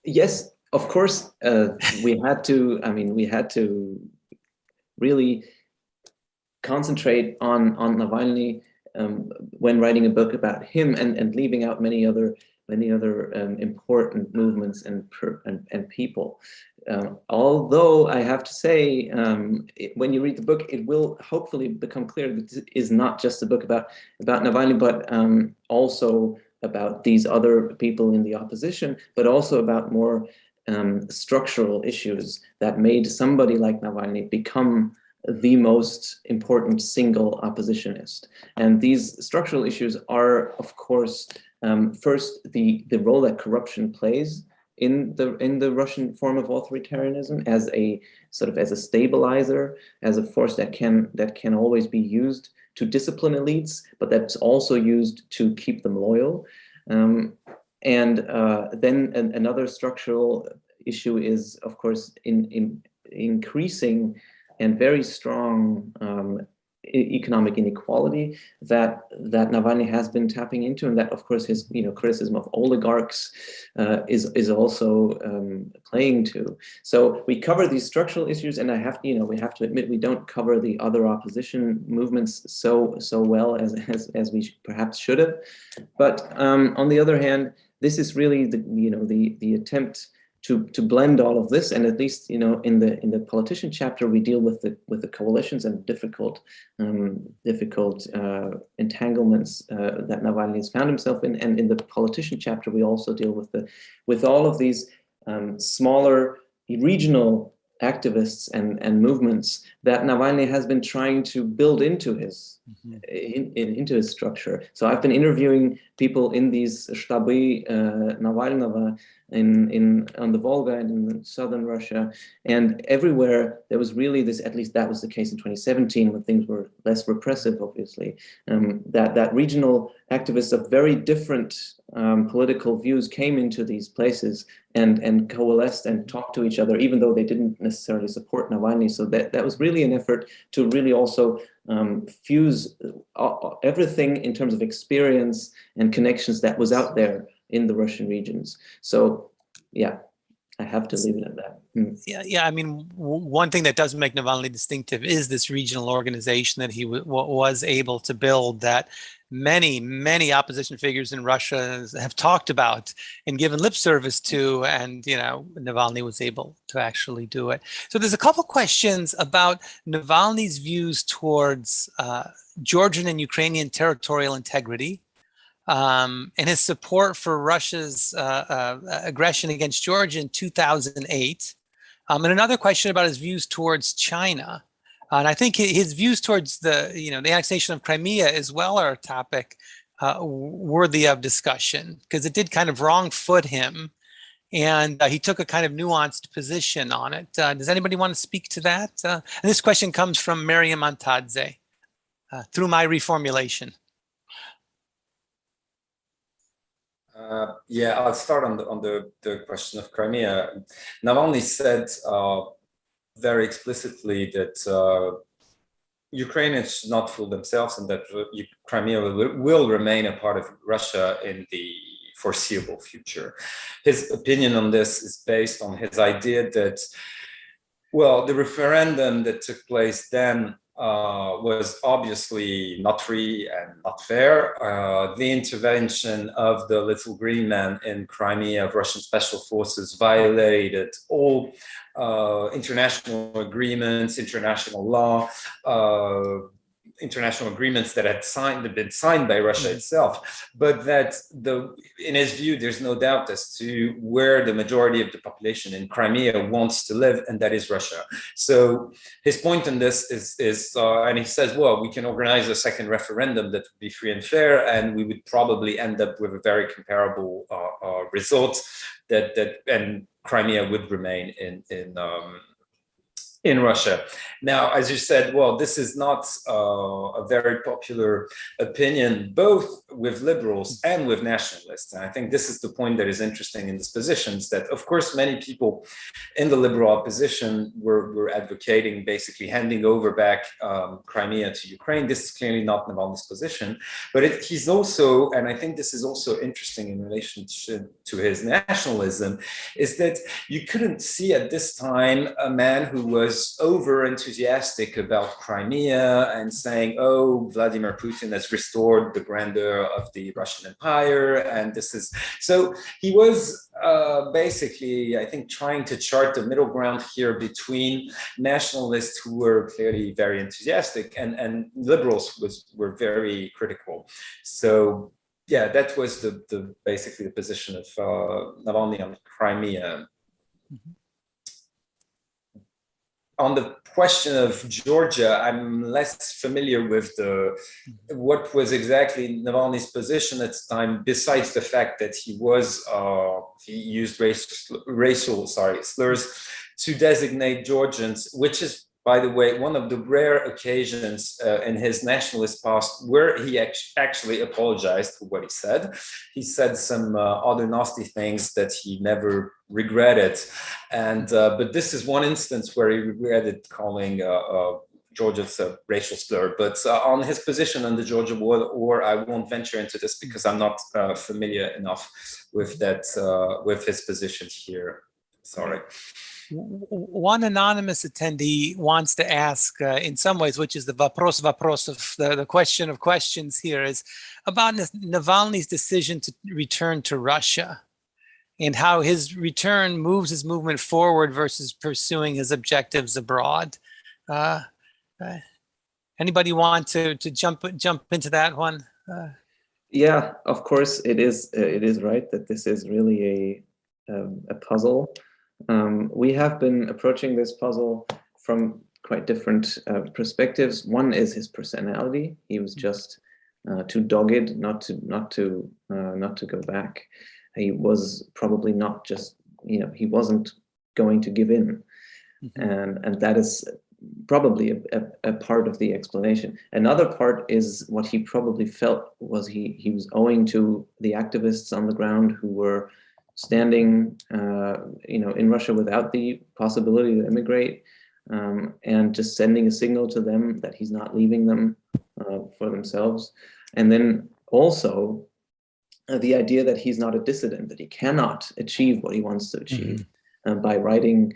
D: Yes, of course. We had to really concentrate on Navalny when writing a book about him, and leaving out many other important movements and people. Although I have to say, when you read the book, it will hopefully become clear that this is not just a book about Navalny, but also about these other people in the opposition, but also about more structural issues that made somebody like Navalny become the most important single oppositionist. And these structural issues are, of course, first the role that corruption plays in the Russian form of authoritarianism as a stabilizer, as a force that can always be used to discipline elites, but that's also used to keep them loyal. And then another structural issue is, of course, in increasing and very strong economic inequality that Navalny has been tapping into, and that, of course, his criticism of oligarchs is also playing to. So we cover these structural issues, and we have to admit we don't cover the other opposition movements so well as we perhaps should have. But on the other hand, this is really the attempt to blend all of this, and at least in the politician chapter we deal with the coalitions and difficult entanglements that Navalny has found himself in, and in the politician chapter we also deal with all of these smaller regional activists and movements that Navalny has been trying to build into his into his structure. So I've been interviewing people in these shtaby Navalnova on the Volga and in southern Russia, and everywhere there was really this, at least that was the case in 2017 when things were less repressive, obviously, that regional activists of very different political views came into these places and coalesced and talked to each other, even though they didn't necessarily support Navalny. So that was really an effort to really also fuse everything in terms of experience and connections that was out there in the Russian regions. So yeah, I have to leave it at that.
A: Yeah. I mean, one thing that does make Navalny distinctive is this regional organization that he was able to build, that many opposition figures in Russia have talked about and given lip service to, and Navalny was able to actually do it. So there's a couple questions about Navalny's views towards Georgian and Ukrainian territorial integrity, and his support for Russia's aggression against Georgia in 2008. And another question about his views towards China. And I think his views towards the annexation of Crimea as well are a topic worthy of discussion, because it did kind of wrong foot him, and he took a kind of nuanced position on it. Does anybody want to speak to that? And this question comes from Miriam Antadze through my reformulation.
B: Yeah, I'll start on the question of Crimea. Navalny said very explicitly that Ukrainians should not fool themselves, and that Crimea will remain a part of Russia in the foreseeable future. His opinion on this is based on his idea that, well, the referendum that took place then was obviously not free and not fair. The intervention of the little green man in Crimea of Russian special forces violated all international agreements, international law, international agreements that had been signed by Russia itself, but that in his view, there's no doubt as to where the majority of the population in Crimea wants to live, and that is Russia. So his point on this is and he says, well, we can organize a second referendum that would be free and fair, and we would probably end up with a very comparable result and Crimea would remain in Russia. Now, as you said, well, this is not a very popular opinion, both with liberals and with nationalists. And I think this is the point that is interesting in these positions, that of course, many people in the liberal opposition were advocating basically handing over back Crimea to Ukraine. This is clearly not Navalny's position, but he's also, and I think this is also interesting in relation to his nationalism, is that you couldn't see at this time a man who was over enthusiastic about Crimea and saying, oh, Vladimir Putin has restored the grandeur of the Russian Empire. And this is, so he was basically, I think, trying to chart the middle ground here between nationalists who were clearly very enthusiastic and liberals were very critical. So yeah, that was basically the position of Navalny on Crimea. Mm-hmm. On the question of Georgia, I'm less familiar with what was exactly Navalny's position at the time, besides the fact that he used racial slurs to designate Georgians, which is, by the way, one of the rare occasions in his nationalist past where he actually apologized for what he said. He said some other nasty things that he never regretted. And but this is one instance where he regretted calling Georgia's a racial slur. But on his position on the Georgia war, I won't venture into this because I'm not familiar enough with that, with his position here. Sorry.
A: One anonymous attendee wants to ask, in some ways, which is the vapros of the question of questions here, is about Navalny's decision to return to Russia and how his return moves his movement forward versus pursuing his objectives abroad. Anybody want to jump into that one?
D: Yeah, of course, it is right that this is really a puzzle. We have been approaching this puzzle from quite different perspectives. One is his personality. He was just too dogged not to go back. He was probably not just, he wasn't going to give in, and that is probably a part of the explanation. Another part is what he probably felt was he was owing to the activists on the ground who were standing, in Russia without the possibility to immigrate, and just sending a signal to them that he's not leaving them for themselves. And then also the idea that he's not a dissident, that he cannot achieve what he wants to achieve by writing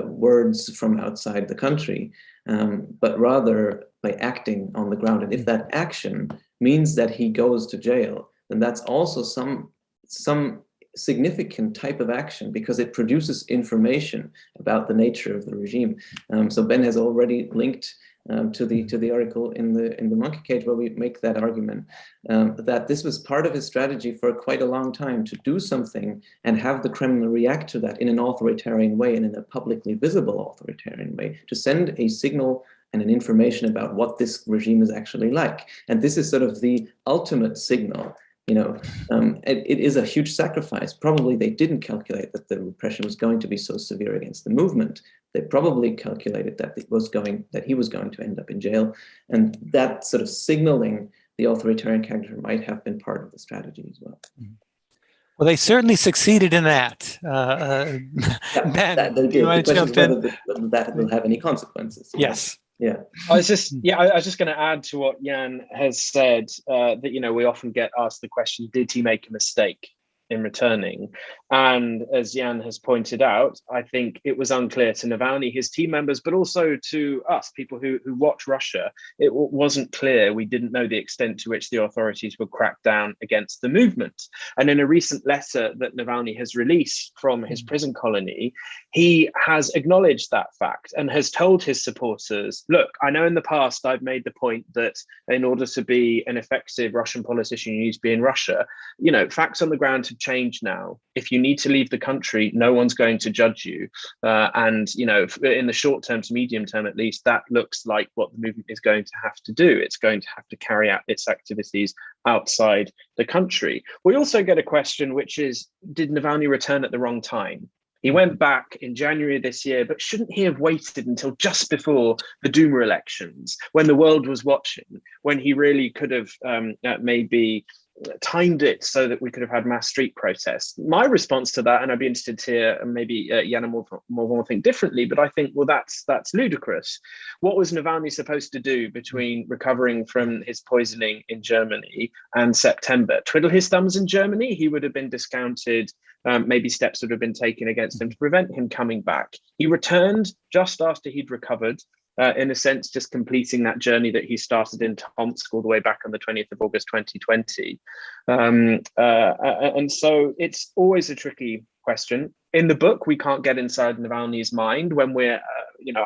D: words from outside the country, but rather by acting on the ground. And if that action means that he goes to jail, then that's also some significant type of action, because it produces information about the nature of the regime. So Ben has already linked to the article in the Monkey Cage, where we make that argument that this was part of his strategy for quite a long time, to do something and have the Kremlin react to that in an authoritarian way and in a publicly visible authoritarian way, to send a signal and an information about what this regime is actually like. And this is sort of the ultimate signal. It is a huge sacrifice. Probably they didn't calculate that the repression was going to be so severe against the movement. They probably calculated that he was going to end up in jail, and that sort of signaling the authoritarian character might have been part of the strategy as well.
A: Well, they certainly succeeded in that.
D: Ben, the question is whether that will have any consequences.
A: Yes.
D: Yeah.
C: I was just going to add to what Jan has said, that we often get asked the question, did he make a mistake in returning? And as Jan has pointed out, I think it was unclear to Navalny, his team members, but also to us, people who watch Russia. It wasn't clear. We didn't know the extent to which the authorities would crack down against the movement. And in a recent letter that Navalny has released from his prison colony, he has acknowledged that fact and has told his supporters, look, I know in the past I've made the point that in order to be an effective Russian politician, you need to be in Russia. Facts on the ground have changed now. If you need to leave the country, no one's going to judge you. And in the short term to medium term, at least, that looks like what the movement is going to have to do. It's going to have to carry out its activities outside the country. We also get a question, which is, did Navalny return at the wrong time? He went back in January of this year, but shouldn't he have waited until just before the Duma elections, when the world was watching, when he really could have maybe timed it so that we could have had mass street protests? My response to that, and I'd be interested to hear, and maybe Jan and Morvan will think differently, but I think, well, that's ludicrous. What was Navalny supposed to do between recovering from his poisoning in Germany and September? Twiddle his thumbs in Germany? He would have been discounted. Maybe steps would have been taken against him to prevent him coming back. He returned just after he'd recovered. In a sense, just completing that journey that he started in Tomsk all the way back on the 20th of August 2020. And so it's always a tricky question. In the book, we can't get inside Navalny's mind when we're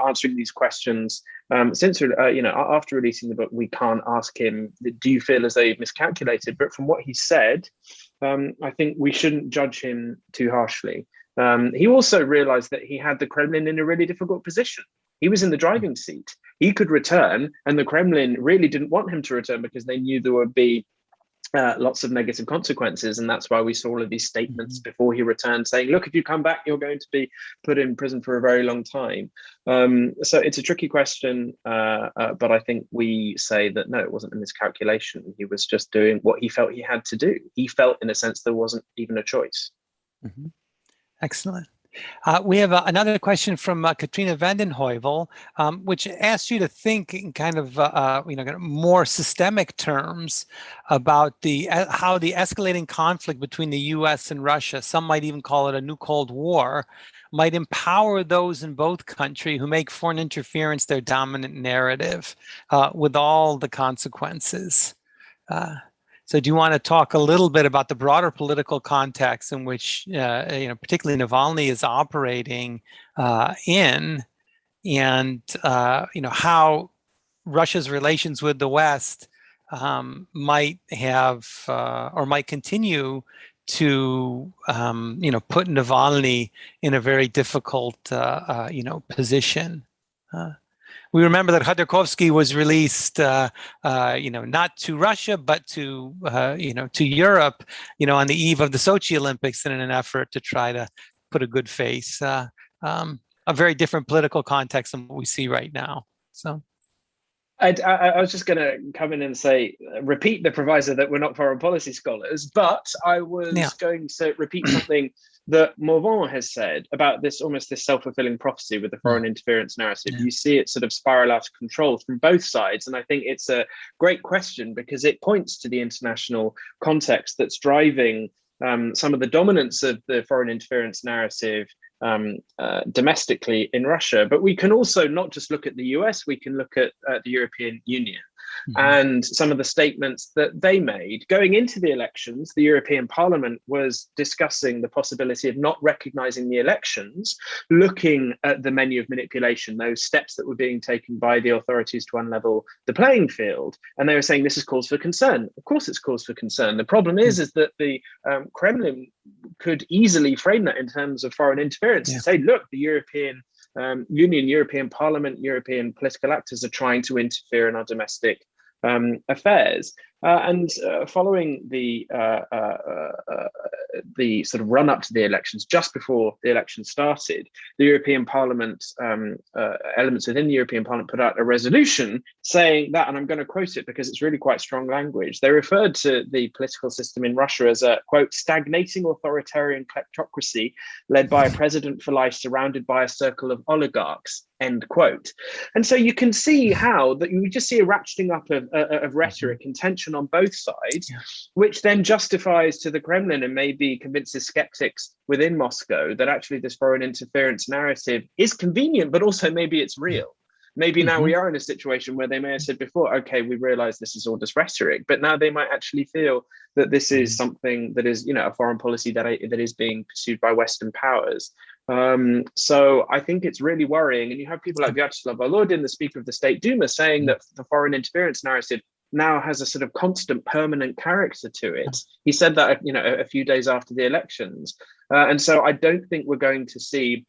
C: answering these questions. After releasing the book, we can't ask him, do you feel as though you've miscalculated? But from what he said, I think we shouldn't judge him too harshly. He also realized that he had the Kremlin in a really difficult position. He was in the driving seat. He could return, and the Kremlin really didn't want him to return because they knew there would be lots of negative consequences. And that's why we saw all of these statements before he returned saying, look, if you come back, you're going to be put in prison for a very long time. So it's a tricky question, but I think we say that, no, it wasn't a miscalculation. He was just doing what he felt he had to do. He felt, in a sense, there wasn't even a choice.
A: Mm-hmm. Excellent. We have another question from Katrina Vanden Heuvel, which asks you to think in kind of more systemic terms about how the escalating conflict between the U.S. and Russia, some might even call it a new Cold War, might empower those in both countries who make foreign interference their dominant narrative, with all the consequences. So do you want to talk a little bit about the broader political context in which, particularly Navalny is operating in, and, how Russia's relations with the West might have or might continue to, put Navalny in a very difficult, position. We remember that Khodorkovsky was released, not to Russia, but to Europe, on the eve of the Sochi Olympics in an effort to try to put a good face. A very different political context than what we see right now. So.
C: I was just going to come in and say, repeat the proviso that we're not foreign policy scholars, but I was going to repeat something that Morvan has said about this self-fulfilling prophecy with the foreign interference narrative. You see it sort of spiral out of control from both sides. And I think it's a great question because it points to the international context that's driving some of the dominance of the foreign interference narrative domestically in Russia. But we can also not just look at the US, we can look at the European Union. and some of the statements that they made. Going into the elections, the European Parliament was discussing the possibility of not recognizing the elections, looking at the menu of manipulation, those steps that were being taken by the authorities to unlevel the playing field. And they were saying this is cause for concern. Of course it's cause for concern. The problem is that the Kremlin could easily frame that in terms of foreign interference and say, look, the European Union, European Parliament, European political actors are trying to interfere in our domestic affairs. Following the sort of run up to the elections, just before the election started, the European Parliament, elements within the European Parliament put out a resolution saying that, and I'm going to quote it because it's really quite strong language. They referred to the political system in Russia as a, quote, stagnating authoritarian kleptocracy led by a president for life surrounded by a circle of oligarchs, end quote. And so you can see how that you just see a ratcheting up of rhetoric and tension on both sides, which then justifies to the Kremlin and maybe convinces skeptics within Moscow that actually this foreign interference narrative is convenient, but also maybe it's real. Maybe now we are in a situation where they may have said before, okay, we realize this is all just rhetoric, but now they might actually feel that this is something that is, a foreign policy that is being pursued by Western powers. So I think it's really worrying. And you have people like Vyacheslav Volodin, the Speaker of the State Duma, saying that the foreign interference narrative now has a sort of constant, permanent character to it. He said that, a few days after the elections. And so I don't think we're going to see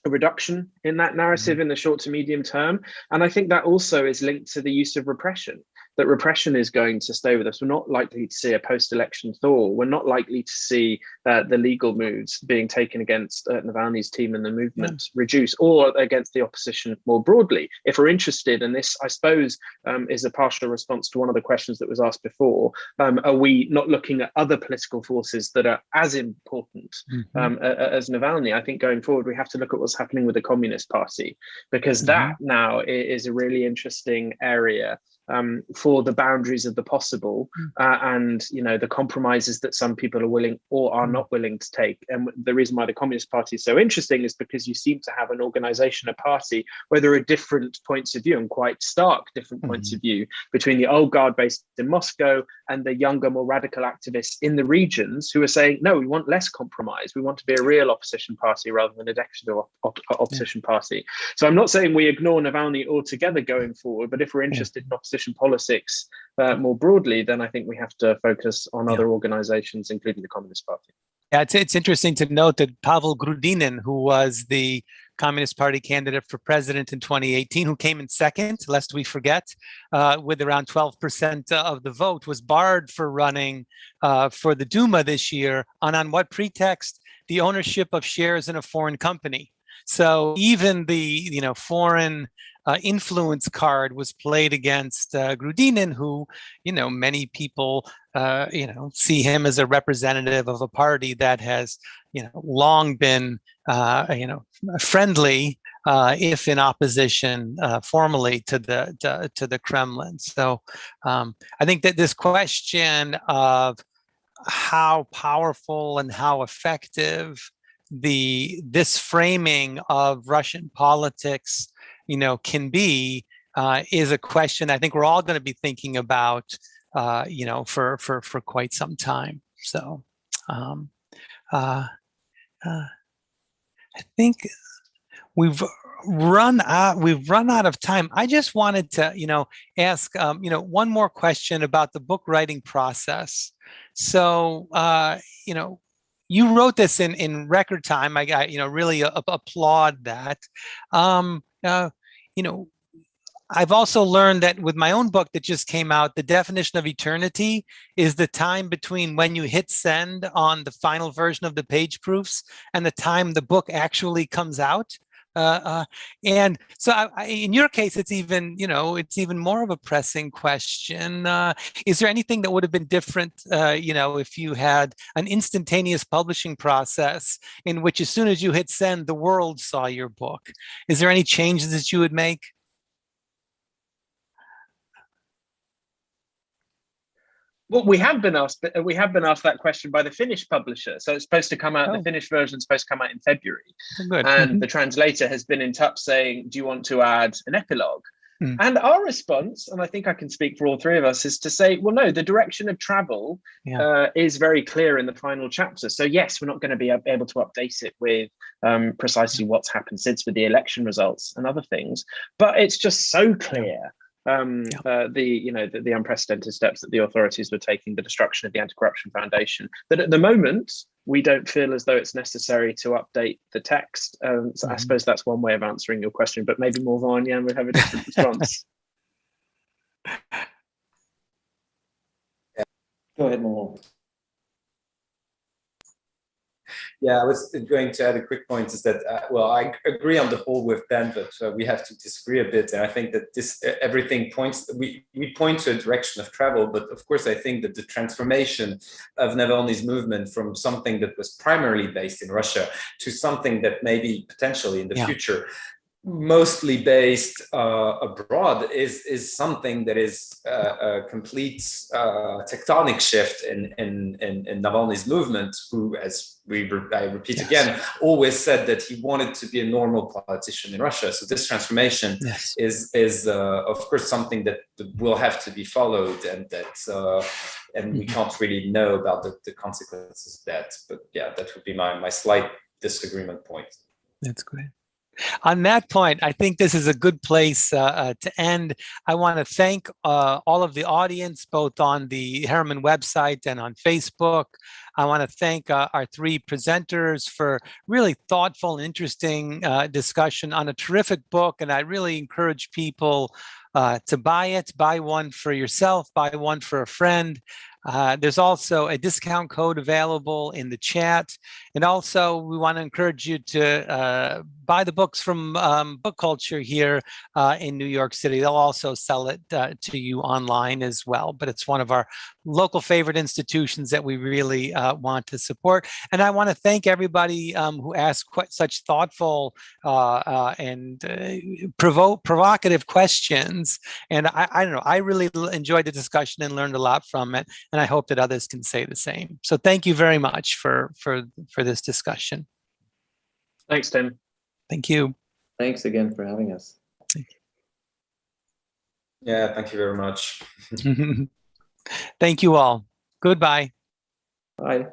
C: a reduction in that narrative in the short to medium term. And I think that also is linked to the use of repression, that repression is going to stay with us. We're not likely to see a post-election thaw. We're not likely to see the legal moves being taken against Navalny's team and the movement reduce, or against the opposition more broadly. If we're interested, and this, I suppose, is a partial response to one of the questions that was asked before, are we not looking at other political forces that are as important as Navalny? I think going forward, we have to look at what's happening with the Communist Party, because that now is a really interesting area for the boundaries of the possible and the compromises that some people are willing or are not willing to take. And the reason why the Communist Party is so interesting is because you seem to have an organization, a party, where there are different points of view, and quite stark different points of view, between the old guard based in Moscow and the younger, more radical activists in the regions who are saying, no, we want less compromise. We want to be a real opposition party rather than a decorative opposition party. So I'm not saying we ignore Navalny altogether going forward, but if we're interested in opposition politics more broadly, then I think we have to focus on other organizations, including the Communist Party.
A: Yeah, it's interesting to note that Pavel Grudinin, who was the Communist Party candidate for president in 2018, who came in second, lest we forget, with around 12% of the vote, was barred for running for the Duma this year on what pretext? The ownership of shares in a foreign company. So even the foreign influence card was played against Grudinin, who many people see him as a representative of a party that has long been friendly, if in opposition formally to the Kremlin. So I think that this question of how powerful and how effective this framing of Russian politics can be is a question I think we're all going to be thinking about for quite some time. So I think we've run out of time. I just wanted to ask one more question about the book writing process. So you wrote this in record time. I really applaud that. I've also learned that with my own book that just came out, the definition of eternity is the time between when you hit send on the final version of the page proofs and the time the book actually comes out. And so in your case, it's even more of a pressing question. Is there anything that would have been different, if you had an instantaneous publishing process in which as soon as you hit send, the world saw your book? Is there any changes that you would make?
C: Well, we have been asked that question by the Finnish publisher. So it's supposed to come out, the Finnish version is supposed to come out in February.
A: Good.
C: And the translator has been in touch saying, do you want to add an epilogue? And our response, and I think I can speak for all three of us, is to say, well, no, the direction of travel is very clear in the final chapter. So yes, we're not going to be able to update it with precisely what's happened since with the election results and other things, but it's just so clear. The unprecedented steps that the authorities were taking, the destruction of the Anti-Corruption Foundation, that at the moment we don't feel as though it's necessary to update the text. So I suppose that's one way of answering your question, but maybe Morvan would have a different response.
D: Go ahead, Morvan.
B: Yeah, I was going to add a quick point is that, well, I agree on the whole with Ben, but we have to disagree a bit. And I think that this, everything points, we point to a direction of travel, but of course, I think that the transformation of Navalny's movement from something that was primarily based in Russia to something that maybe potentially in the future mostly based abroad is something that is a complete tectonic shift in Navalny's movement, who, as I repeat again, always said that he wanted to be a normal politician in Russia. So this transformation is of course something that will have to be followed, and that and we can't really know about the consequences of that. But yeah, that would be my slight disagreement point.
A: That's great. On that point, I think this is a good place to end. I want to thank all of the audience, both on the Harriman website and on Facebook. I want to thank our three presenters for really thoughtful and interesting discussion on a terrific book. And I really encourage people to buy it. Buy one for yourself, buy one for a friend. There's also a discount code available in the chat. And also, we want to encourage you to buy the books from Book Culture here in New York City. They'll also sell it to you online as well. But it's one of our local favorite institutions that we really want to support. And I want to thank everybody who asked such thoughtful and provocative questions. And I don't know, I really enjoyed the discussion and learned a lot from it. And I hope that others can say the same. So thank you very much for this discussion.
C: Thanks, Tim.
A: Thank you.
D: Thanks again for having us.
B: Yeah, thank you very much.
A: Thank you all. Goodbye.
D: Bye.